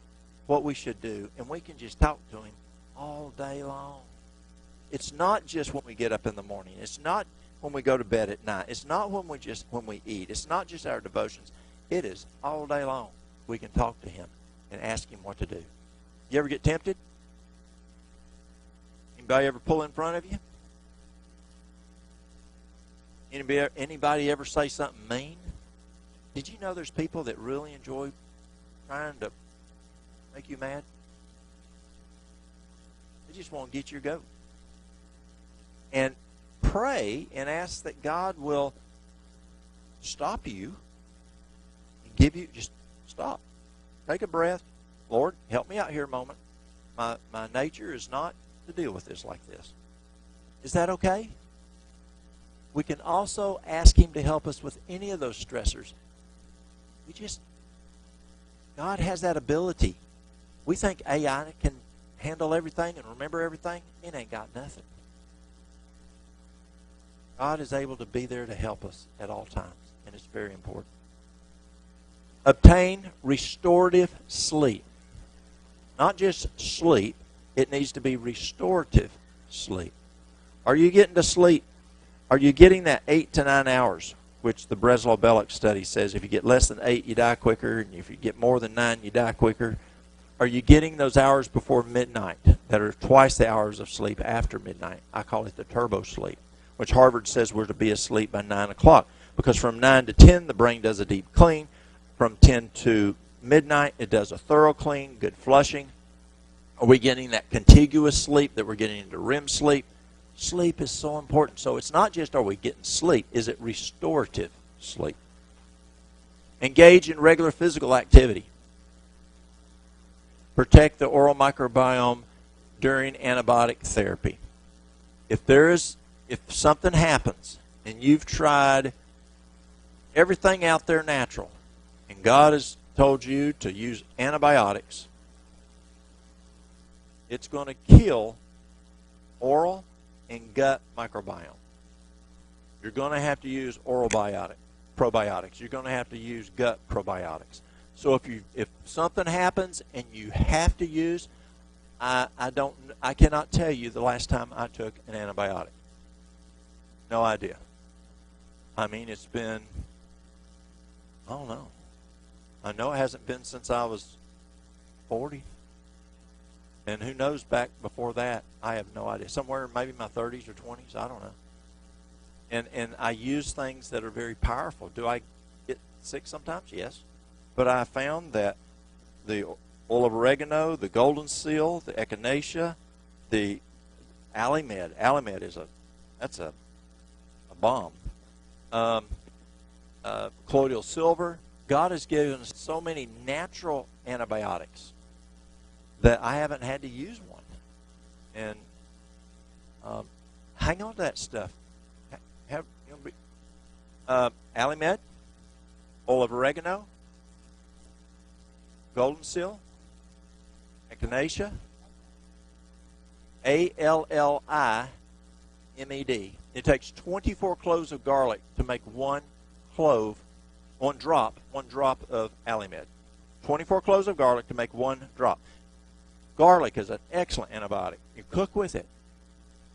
what we should do, and we can just talk to him all day long. It's not just when we get up in the morning. It's not when we go to bed at night. It's not when we eat. It's not just our devotions. It is all day long. We can talk to him and ask him what to do. You ever get tempted? Anybody ever pull in front of you? Anybody ever say something mean? Did you know there's people that really enjoy trying to make you mad? They just want to get your goat. And pray and ask that God will stop you and give you, just stop. Take a breath. Lord, help me out here a moment. My nature is not to deal with this like this. Is that okay? We can also ask him to help us with any of those stressors. God has that ability. We think AI can handle everything and remember everything. It ain't got nothing. God is able to be there to help us at all times, and it's very important. Obtain restorative sleep. Not just sleep, it needs to be restorative sleep. Are you getting to sleep? Are you getting that 8 to 9 hours, which the Breslow-Belloc study says if you get less than 8, you die quicker, and if you get more than 9, you die quicker? Are you getting those hours before midnight that are twice the hours of sleep after midnight? I call it the turbo sleep, which Harvard says we're to be asleep by 9 o'clock, because from 9 to 10, the brain does a deep clean. From 10 to midnight, it does a thorough clean, good flushing. Are we getting that contiguous sleep that we're getting into REM sleep? Sleep is so important. So it's not just are we getting sleep, is it restorative sleep? Engage in regular physical activity. Protect the oral microbiome during antibiotic therapy. If something happens and you've tried everything out there natural, and God has told you to use antibiotics, it's going to kill oral and gut microbiome. You're going to have to use oral probiotics. You're going to have to use gut probiotics. So if something happens and you have to use, I cannot tell you the last time I took an antibiotic. No idea. I mean, it's been, I don't know. I know it hasn't been since I was 40. And who knows, back before that, I have no idea. Somewhere maybe my 30s or 20s, I don't know. And I use things that are very powerful. Do I get sick sometimes? Yes. But I found that the oil of oregano, the golden seal, the echinacea, the Alimed is a bomb. Colloidal silver. God has given us so many natural antibiotics that I haven't had to use one. And hang on to that stuff. Alimed, oil of oregano, golden seal, echinacea, ALLIMED. It takes 24 cloves of garlic to make one drop of Alimed. 24 cloves of garlic to make one drop. Garlic is an excellent antibiotic. You cook with it.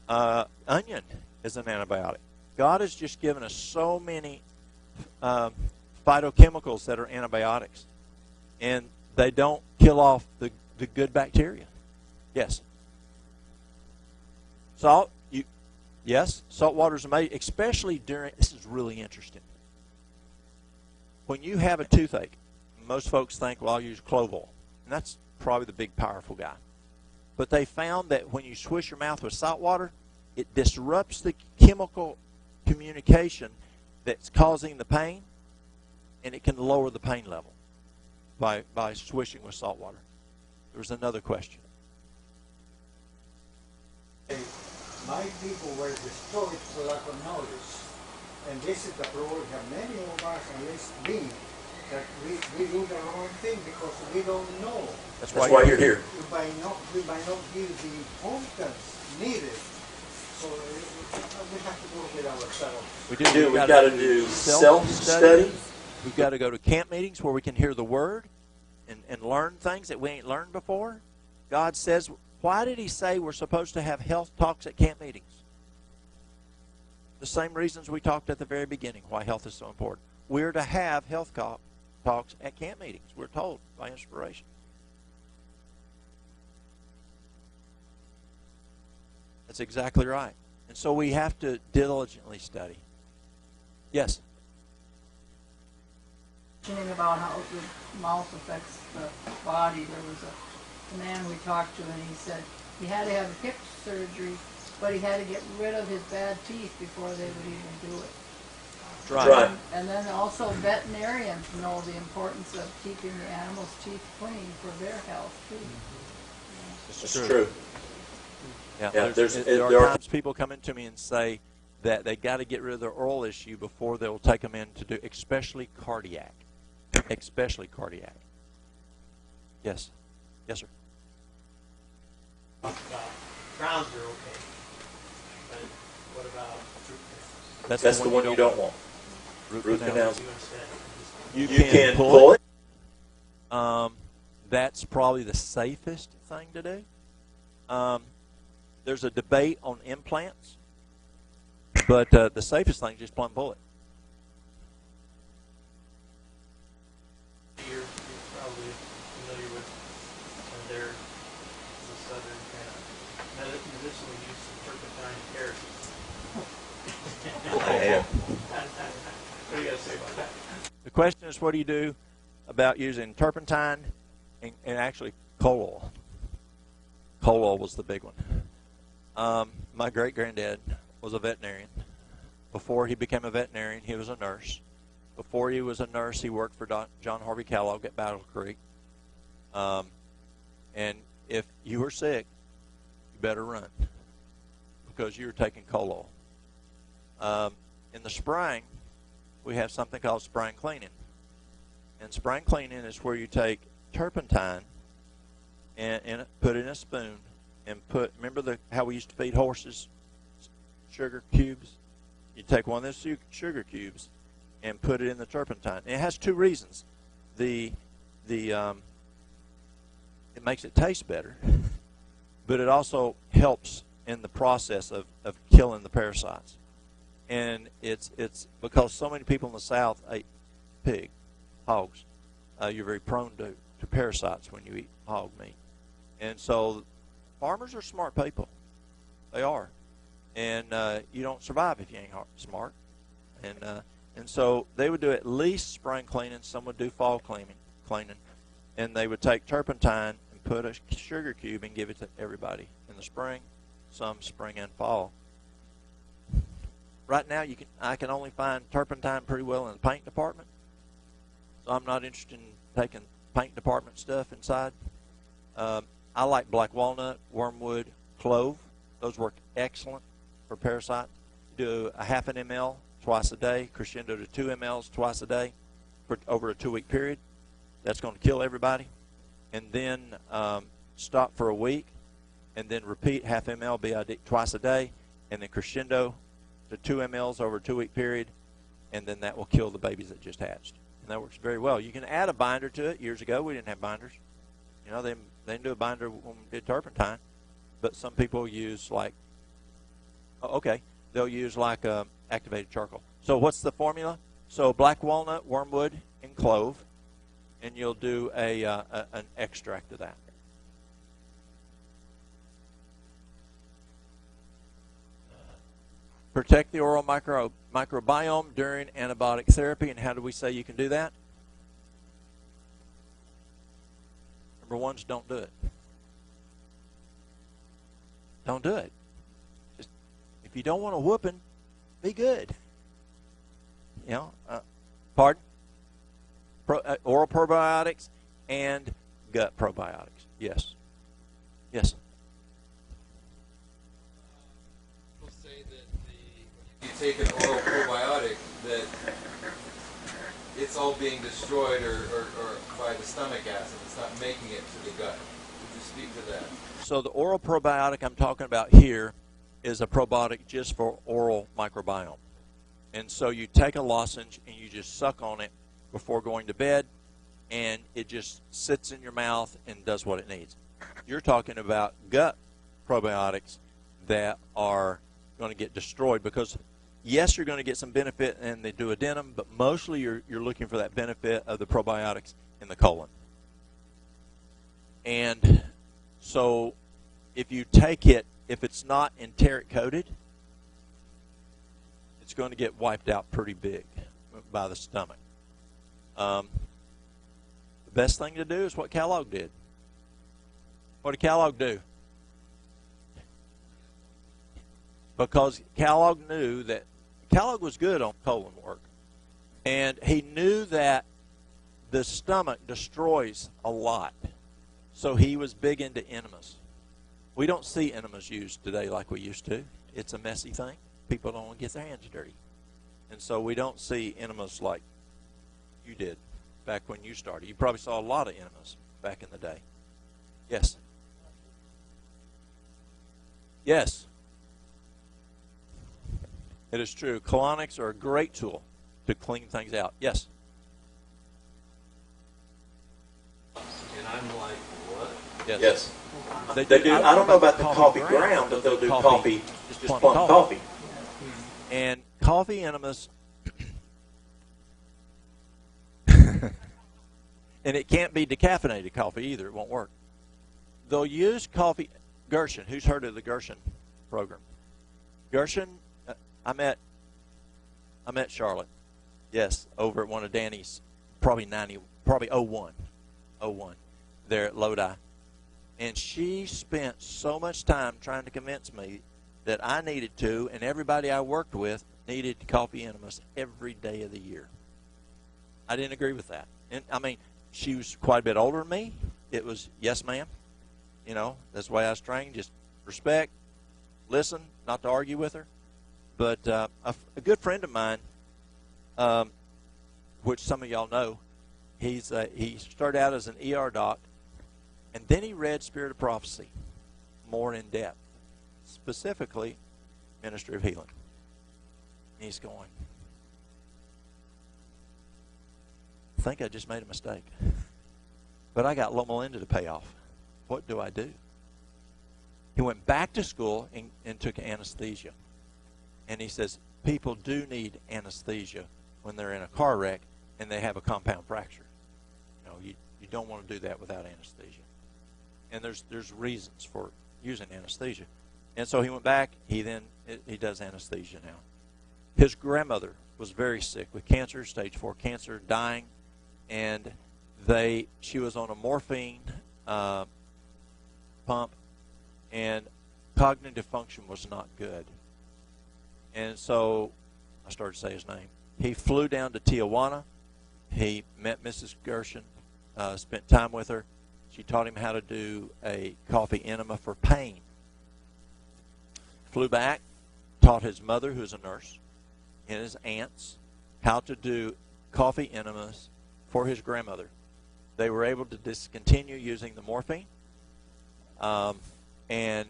Onion is an antibiotic. God has just given us so many phytochemicals that are antibiotics, and they don't kill off the good bacteria. Yes. Salt. Yes, salt water is amazing, especially during, this is really interesting. When you have a toothache, most folks think, well, I'll use clove oil. And that's probably the big, powerful guy. But they found that when you swish your mouth with salt water, it disrupts the chemical communication that's causing the pain, and it can lower the pain level by swishing with salt water. There's another question. My people were destroyed for lack of knowledge. And this is the problem. We have many of us, at least me, that we do the wrong thing because we don't know. That's why you're here. We might not give the importance needed. So we have to work with ourselves. We've got to do self-study. We've got to go to camp meetings where we can hear the Word and learn things that we ain't learned before. God says, why did He say we're supposed to have health talks at camp meetings? The same reasons we talked at the very beginning, why health is so important. We're to have health talks at camp meetings. We're told by inspiration. That's exactly right. And so we have to diligently study. Yes? Mentioning about how the mouth affects the body, there was a man we talked to, and he said he had to have hip surgery, but he had to get rid of his bad teeth before they would even do it. Right. And then also veterinarians know the importance of keeping the animals' teeth clean for their health too. It's true. Yeah, Yeah, there there are are times people come into me and say that they got to get rid of their oral issue before they'll take them in to do, especially cardiac. Especially cardiac. Yes. Yes, sir. Crowns are okay, but what about root canals? That's the one you don't want. Root canals. You instead You You can pull it. That's probably the safest thing to do. There's a debate on implants, but the safest thing is just plumb pull it. you're probably familiar with, and there's the southern kind of medicinal use of turpentine and kerosene. What do you got to say about that? The question is, what do you do about using turpentine and actually coal oil? Coal oil was the big one. My great-granddad was a veterinarian. Before he became a veterinarian, he was a nurse. Before he was a nurse, he worked for John Harvey Kellogg at Battle Creek. And if you were sick, you better run because you were taking coal oil. In the spring, we have something called spring cleaning. And spring cleaning is where you take turpentine and put it in a spoon and remember how we used to feed horses sugar cubes? You take one of those sugar cubes and put it in the turpentine. And it has two reasons. It makes it taste better, but it also helps in the process of killing the parasites. And it's because so many people in the South ate hogs. You're very prone to parasites when you eat hog meat. And so farmers are smart people. They are. And you don't survive if you ain't smart. And so they would do at least spring cleaning. Some would do fall cleaning. And they would take turpentine and put a sugar cube and give it to everybody in the spring, some spring and fall. Right now, I can only find turpentine pretty well in the paint department. So I'm not interested in taking paint department stuff inside. I like black walnut, wormwood, clove. Those work excellent for parasites. Do a half an ml twice a day, crescendo to 2 mLs twice a day for over a 2-week period. That's going to kill everybody. And then stop for a week, and then repeat half ml BID twice a day, and then crescendo to 2 mLs over a 2-week period, and then that will kill the babies that just hatched. And that works very well. You can add a binder to it. Years ago, we didn't have binders. You know, they didn't do a binder when we did turpentine, but some people use they'll use activated charcoal. So what's the formula? So black walnut, wormwood, and clove, and you'll do an extract of that. Protect the oral microbiome during antibiotic therapy, and how do we say you can do that? Number one is don't do it. Don't do it. Just, if you don't want a whooping, be good. You know, pardon? Oral probiotics and gut probiotics. Yes. Yes. People say that when you take an oral probiotic, that it's all being destroyed or by the stomach acid. It's not making it to the gut. Would you speak to that? So the oral probiotic I'm talking about here is a probiotic just for oral microbiome. And so you take a lozenge and you just suck on it before going to bed, and it just sits in your mouth and does what it needs. You're talking about gut probiotics that are going to get destroyed because, yes, you're going to get some benefit in the duodenum, but mostly you're looking for that benefit of the probiotics in the colon. And so if you take it, if it's not enteric coated, it's going to get wiped out pretty big by the stomach. The best thing to do is what Kellogg did. What did Kellogg do? Because Kellogg knew that Kellogg was good on colon work. And he knew that the stomach destroys a lot. So he was big into enemas. We don't see enemas used today like we used to. It's a messy thing. People don't want to get their hands dirty. And so we don't see enemas like you did back when you started. You probably saw a lot of enemas back in the day. Yes. Yes. It is true. Colonics are a great tool to clean things out. Yes. And I'm like, what? Yes. They do. I don't know about the coffee ground, but they'll do coffee, just plum coffee. And coffee enemas, and it can't be decaffeinated coffee either. It won't work. They'll use coffee. Gershon. Who's heard of the Gershon program? Gershon. I met Charlotte. Yes, over at one of Danny's, probably '01, there at Lodi. And she spent so much time trying to convince me that I needed to, and everybody I worked with needed coffee enemas every day of the year. I didn't agree with that. And I mean, she was quite a bit older than me. It was, yes, ma'am. You know, that's the way I was trained. Just respect, listen, not to argue with her. But a good friend of mine, which some of y'all know, he started out as an ER doc, and then he read Spirit of Prophecy more in depth, specifically Ministry of Healing. And he's going, I think I just made a mistake. But I got Loma Linda to pay off. What do I do? He went back to school and took anesthesia. And he says, people do need anesthesia when they're in a car wreck and they have a compound fracture. You know, you don't want to do that without anesthesia. And there's reasons for using anesthesia. And so he went back. He does anesthesia now. His grandmother was very sick with cancer, stage 4 cancer, dying. And she was on a morphine pump, and cognitive function was not good. And so I started to say his name. He flew down to Tijuana. He met Mrs. Gershon, spent time with her. She taught him how to do a coffee enema for pain. Flew back, taught his mother, who's a nurse, and his aunts how to do coffee enemas for his grandmother. They were able to discontinue using the morphine, and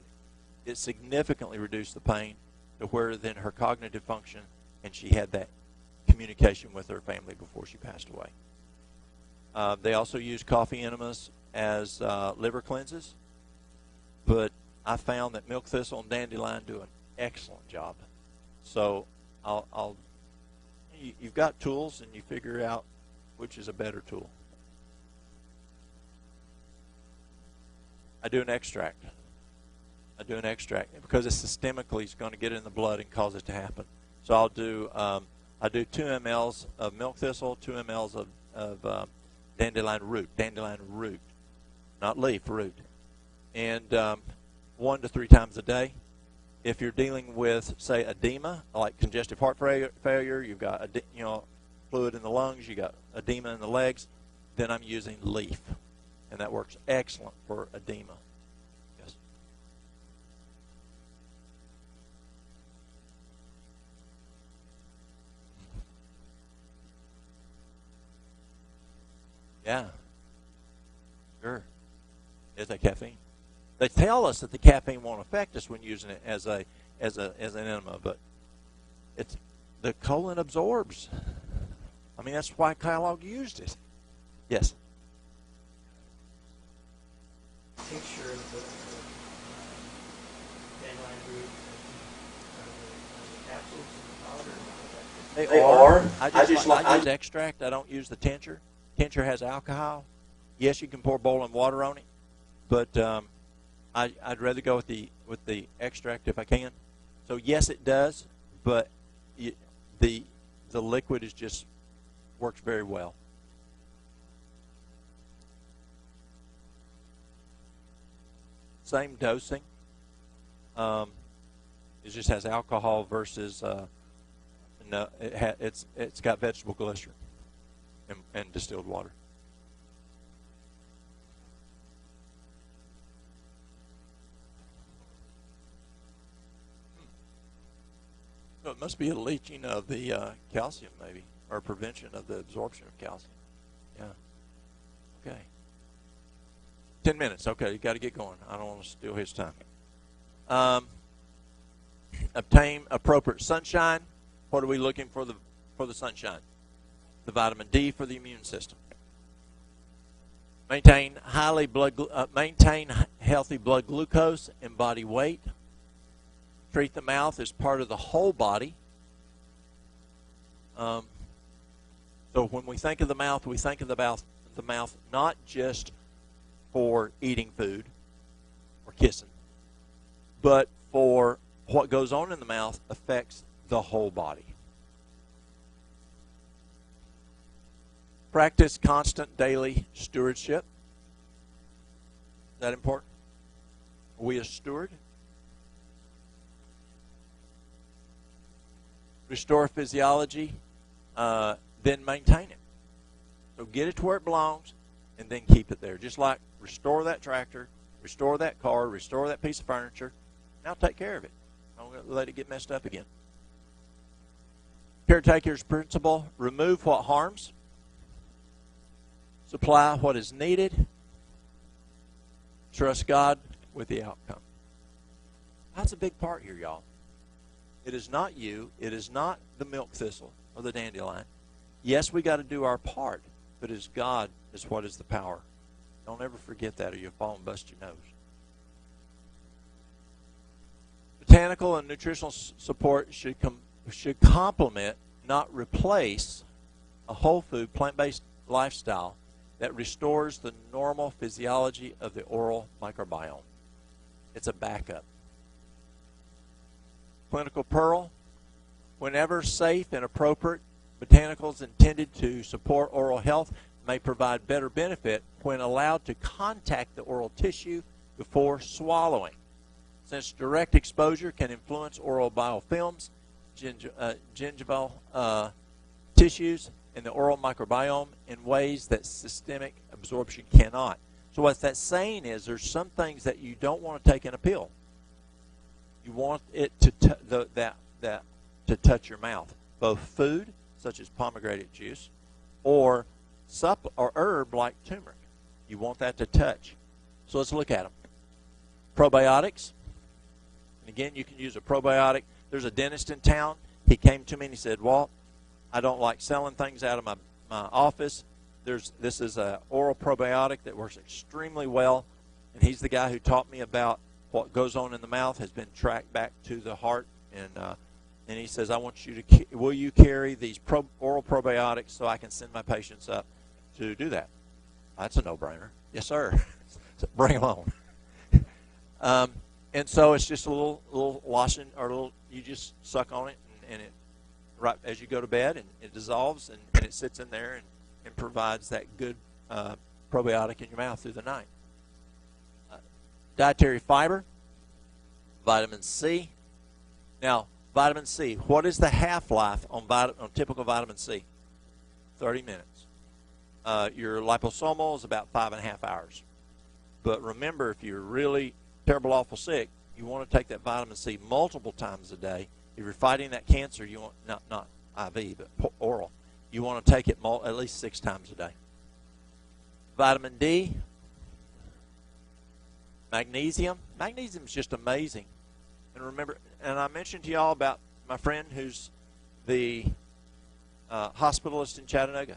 it significantly reduced the pain to where then her cognitive function, and she had that communication with her family before she passed away. They also use coffee enemas as liver cleanses, but I found that milk thistle and dandelion do an excellent job. So you've got tools, and you figure out which is a better tool. I do an extract because it's systemically, it's going to get in the blood and cause it to happen. So I do 2 mLs of milk thistle, 2 mLs of dandelion root, not leaf, root, and 1 to 3 times a day. If you're dealing with, say, edema, like congestive heart failure, you've got fluid in the lungs, you got edema in the legs, then I'm using leaf, and that works excellent for edema. Yes. Yeah. Sure. Is that caffeine? They tell us that the caffeine won't affect us when using it as an enema, but it's the colon absorbs. I mean, that's why Kellogg used it. Yes. Tincture of the dandelion root and the capsules and the powder. They are. I use I extract. I don't use the tincture. Tincture has alcohol. Yes, you can pour boiling water on it, but I'd rather go with the extract if I can. So yes, it does, but the liquid is just works very well. Same dosing. It just has alcohol versus No, it's got vegetable glycerin and distilled water. So it must be a leaching of the calcium, maybe, or prevention of the absorption of calcium. Yeah. Okay. 10 minutes. Okay, you got to get going. I don't want to steal his time. Obtain appropriate sunshine. What are we looking for the sunshine? The vitamin D for the immune system. Maintain healthy blood glucose and body weight. Treat the mouth as part of the whole body. So when we think of the mouth, we think of the mouth not just for eating food or kissing, but for what goes on in the mouth affects the whole body. Practice constant daily stewardship. Is that important? Are we a steward? Restore physiology, then maintain it. So get it to where it belongs, and then keep it there. Just like restore that tractor, restore that car, restore that piece of furniture. Now take care of it. Don't let it get messed up again. Caretaker's principle: remove what harms, supply what is needed, trust God with the outcome. That's a big part here, y'all. It is not you. It is not the milk thistle or the dandelion. Yes, we got to do our part, but it's God is what is the power. Don't ever forget that, or you'll fall and bust your nose. Botanical and nutritional support should complement, not replace, a whole food, plant-based lifestyle that restores the normal physiology of the oral microbiome. It's a backup. Clinical Pearl: whenever safe and appropriate, botanicals intended to support oral health may provide better benefit when allowed to contact the oral tissue before swallowing. Since direct exposure can influence oral biofilms, gingival tissues, and the oral microbiome in ways that systemic absorption cannot. So what that's saying is there's some things that you don't want to take in a pill. You want it to to touch your mouth, both food such as pomegranate juice, or herb like turmeric. You want that to touch. So let's look at them. Probiotics. And again, you can use a probiotic. There's a dentist in town. He came to me and he said, "Walt, I don't like selling things out of my office. This is an oral probiotic that works extremely well." And he's the guy who taught me about what goes on in the mouth has been tracked back to the heart. And he says, will you carry these oral probiotics so I can send my patients up to do that? That's a no-brainer. Yes, sir. So bring them on. And so it's just a little lotion, or you just suck on it, and it, right as you go to bed, and it dissolves, and it sits in there and provides that good probiotic in your mouth through the night. Dietary fiber, vitamin C. Now, vitamin C, what is the half-life on typical vitamin C? 30 minutes. Your liposomal is about 5.5 hours. But remember, if you're really terrible, awful sick, you want to take that vitamin C multiple times a day. If you're fighting that cancer, you want not IV, but oral. You want to take it at least 6 times a day. Vitamin D. Magnesium. Magnesium is just amazing. And remember, and I mentioned to y'all about my friend who's the hospitalist in Chattanooga,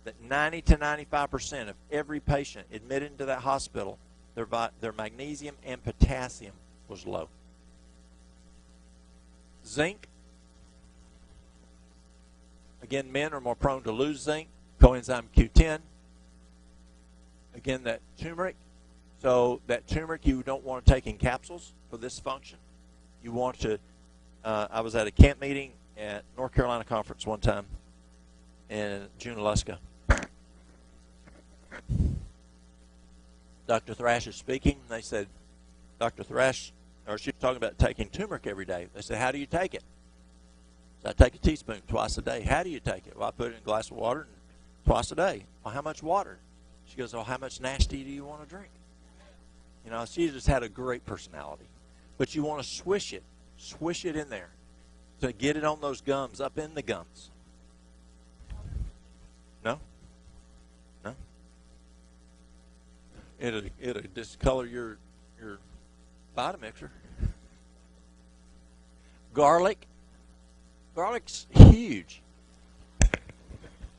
that 90 to 95% of every patient admitted into that hospital, their magnesium and potassium was low. Zinc. Again, men are more prone to lose zinc. Coenzyme Q10. Again, that turmeric. So that turmeric you don't want to take in capsules for this function. You want to, I was at a camp meeting at North Carolina Conference one time in Junaluska. Dr. Thrash is speaking. They said, Dr. Thrash, or she was talking about taking turmeric every day. They said, how do you take it? I take a teaspoon twice a day. How do you take it? Well, I put it in a glass of water and twice a day. Well, how much water? She goes, oh, how much nasty do you want to drink? You know, she just had a great personality. But you want to swish it in there to get it on those gums, up in the gums. No? No? It'll discolor your Vitamixer. Garlic's huge.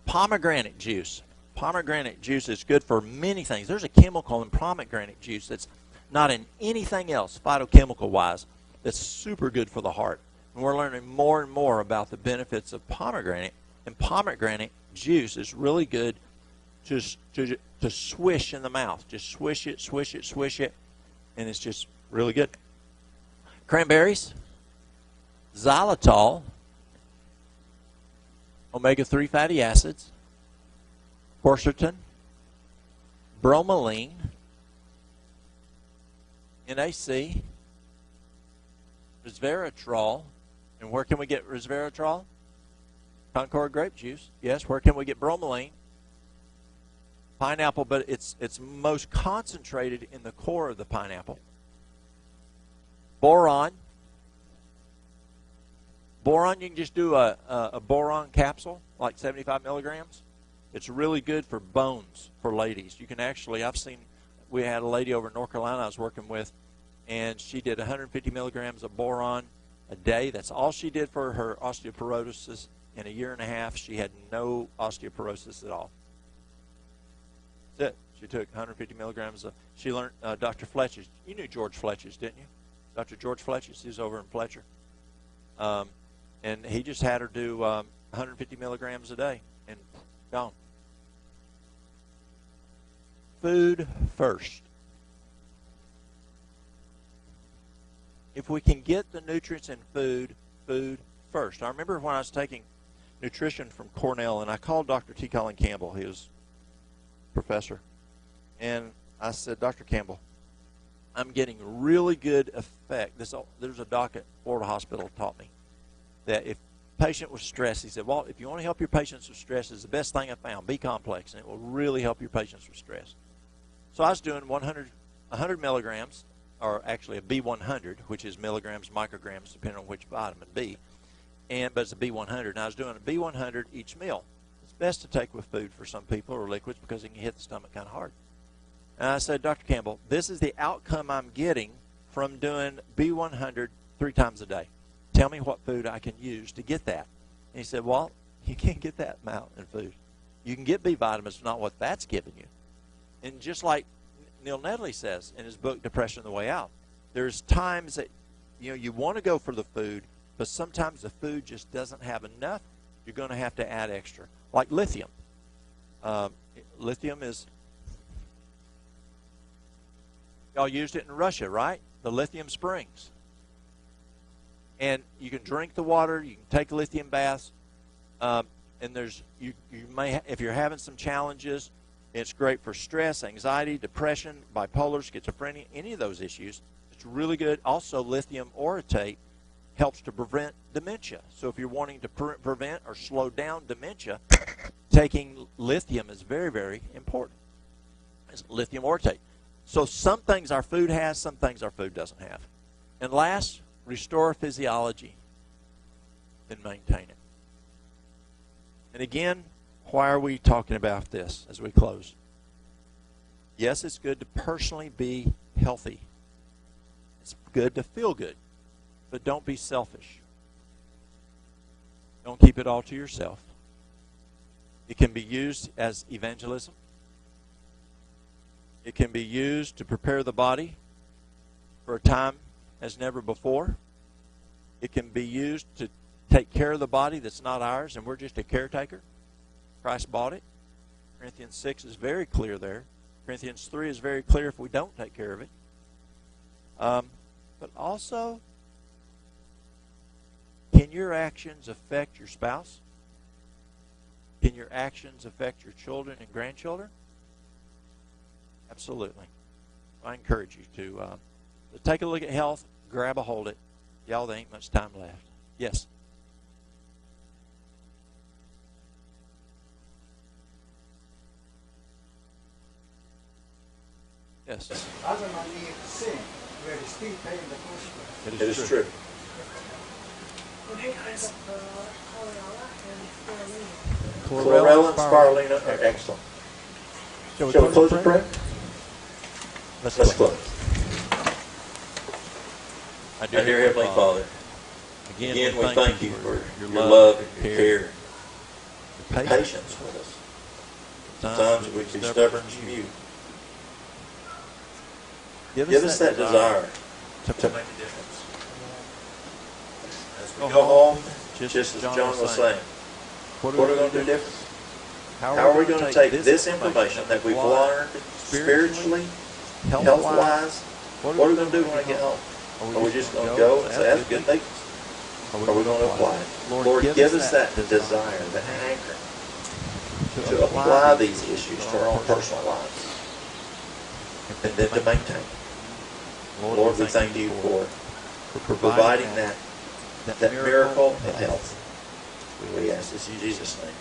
Pomegranate juice. Pomegranate juice is good for many things. There's a chemical in pomegranate juice that's not in anything else, phytochemical-wise, that's super good for the heart. And we're learning more and more about the benefits of pomegranate. And pomegranate juice is really good to swish in the mouth. Just swish it, swish it, swish it, and it's just really good. Cranberries, xylitol, omega-3 fatty acids, quercetin, bromelain, NAC, resveratrol. And where can we get resveratrol? Concord grape juice. Yes, where can we get bromelain? Pineapple, but it's most concentrated in the core of the pineapple. Boron. Boron, you can just do a boron capsule, like 75 milligrams. It's really good for bones for ladies. You can actually, we had a lady over in North Carolina I was working with, and she did 150 milligrams of boron a day. That's all she did for her osteoporosis. In a year and a half, she had no osteoporosis at all. That's it. She took 150 milligrams she learned Dr. Fletcher's. You knew George Fletcher's, didn't you? Dr. George Fletcher's. He was over in Fletcher. And he just had her do 150 milligrams a day and gone. Food first. If we can get the nutrients in food first. I remember when I was taking nutrition from Cornell, and I called Dr. T. Colin Campbell, he was professor, and I said, Dr. Campbell, I'm getting really good effect. There's a doc at Florida Hospital taught me that if patient was stressed, he said, Walt, if you want to help your patients with stress, it's the best thing I found. Be complex, and it will really help your patients with stress. So I was doing 100 milligrams, or actually a B100, which is milligrams, micrograms, depending on which vitamin B. But it's a B100. And I was doing a B100 each meal. It's best to take with food for some people or liquids because it can hit the stomach kind of hard. And I said, Dr. Campbell, this is the outcome I'm getting from doing B100 3 times a day. Tell me what food I can use to get that. And he said, Walt, you can't get that amount in food. You can get B vitamins, not what that's giving you. And just like Neil Nedley says in his book, Depression the Way Out, there's times that you want to go for the food, but sometimes the food just doesn't have enough. You're going to have to add extra. Like lithium. Lithium is, y'all used it in Russia, right? The lithium springs. And you can drink the water, you can take lithium baths, and you may, if you're having some challenges, it's great for stress, anxiety, depression, bipolar, schizophrenia, any of those issues. It's really good. Also, lithium orotate helps to prevent dementia. So if you're wanting to prevent or slow down dementia, taking lithium is very, very important. It's lithium orotate. So some things our food has, some things our food doesn't have. And last, restore physiology and maintain it. And again, why are we talking about this as we close? Yes, it's good to personally be healthy. It's good to feel good. But don't be selfish. Don't keep it all to yourself. It can be used as evangelism. It can be used to prepare the body for a time as never before. It can be used to take care of the body that's not ours, and we're just a caretaker. Christ bought it. Corinthians 6 is very clear there. Corinthians 3 is very clear if we don't take care of it. But also, can your actions affect your spouse? Can your actions affect your children and grandchildren? Absolutely. I encourage you to take a look at health, grab a hold of it. Y'all, there ain't much time left. Yes? Yes, Adam and Eve sinned. We're still paying the consequence. It is true. What do you think of chlorella and spirulina? Chlorella and spirulina are excellent. Shall we close the prayer? Let's close. Our Our dear Heavenly Father, again we thank you for your love, your care, your patience with us. Sometimes we can be stubborn as mute. Give us that desire to make a difference. As we go home, just as John was saying, what are we going to do different? How are we going to take this information that we've learned spiritually, health-wise, what are we going to do when we get home? Are we just going to go and say, that's good things? Or are we going to apply it? Lord, give us that desire, that hankering to apply these issues to our own personal lives and then to maintain. Lord, we thank you for providing that miracle of health. We ask this in Jesus' name.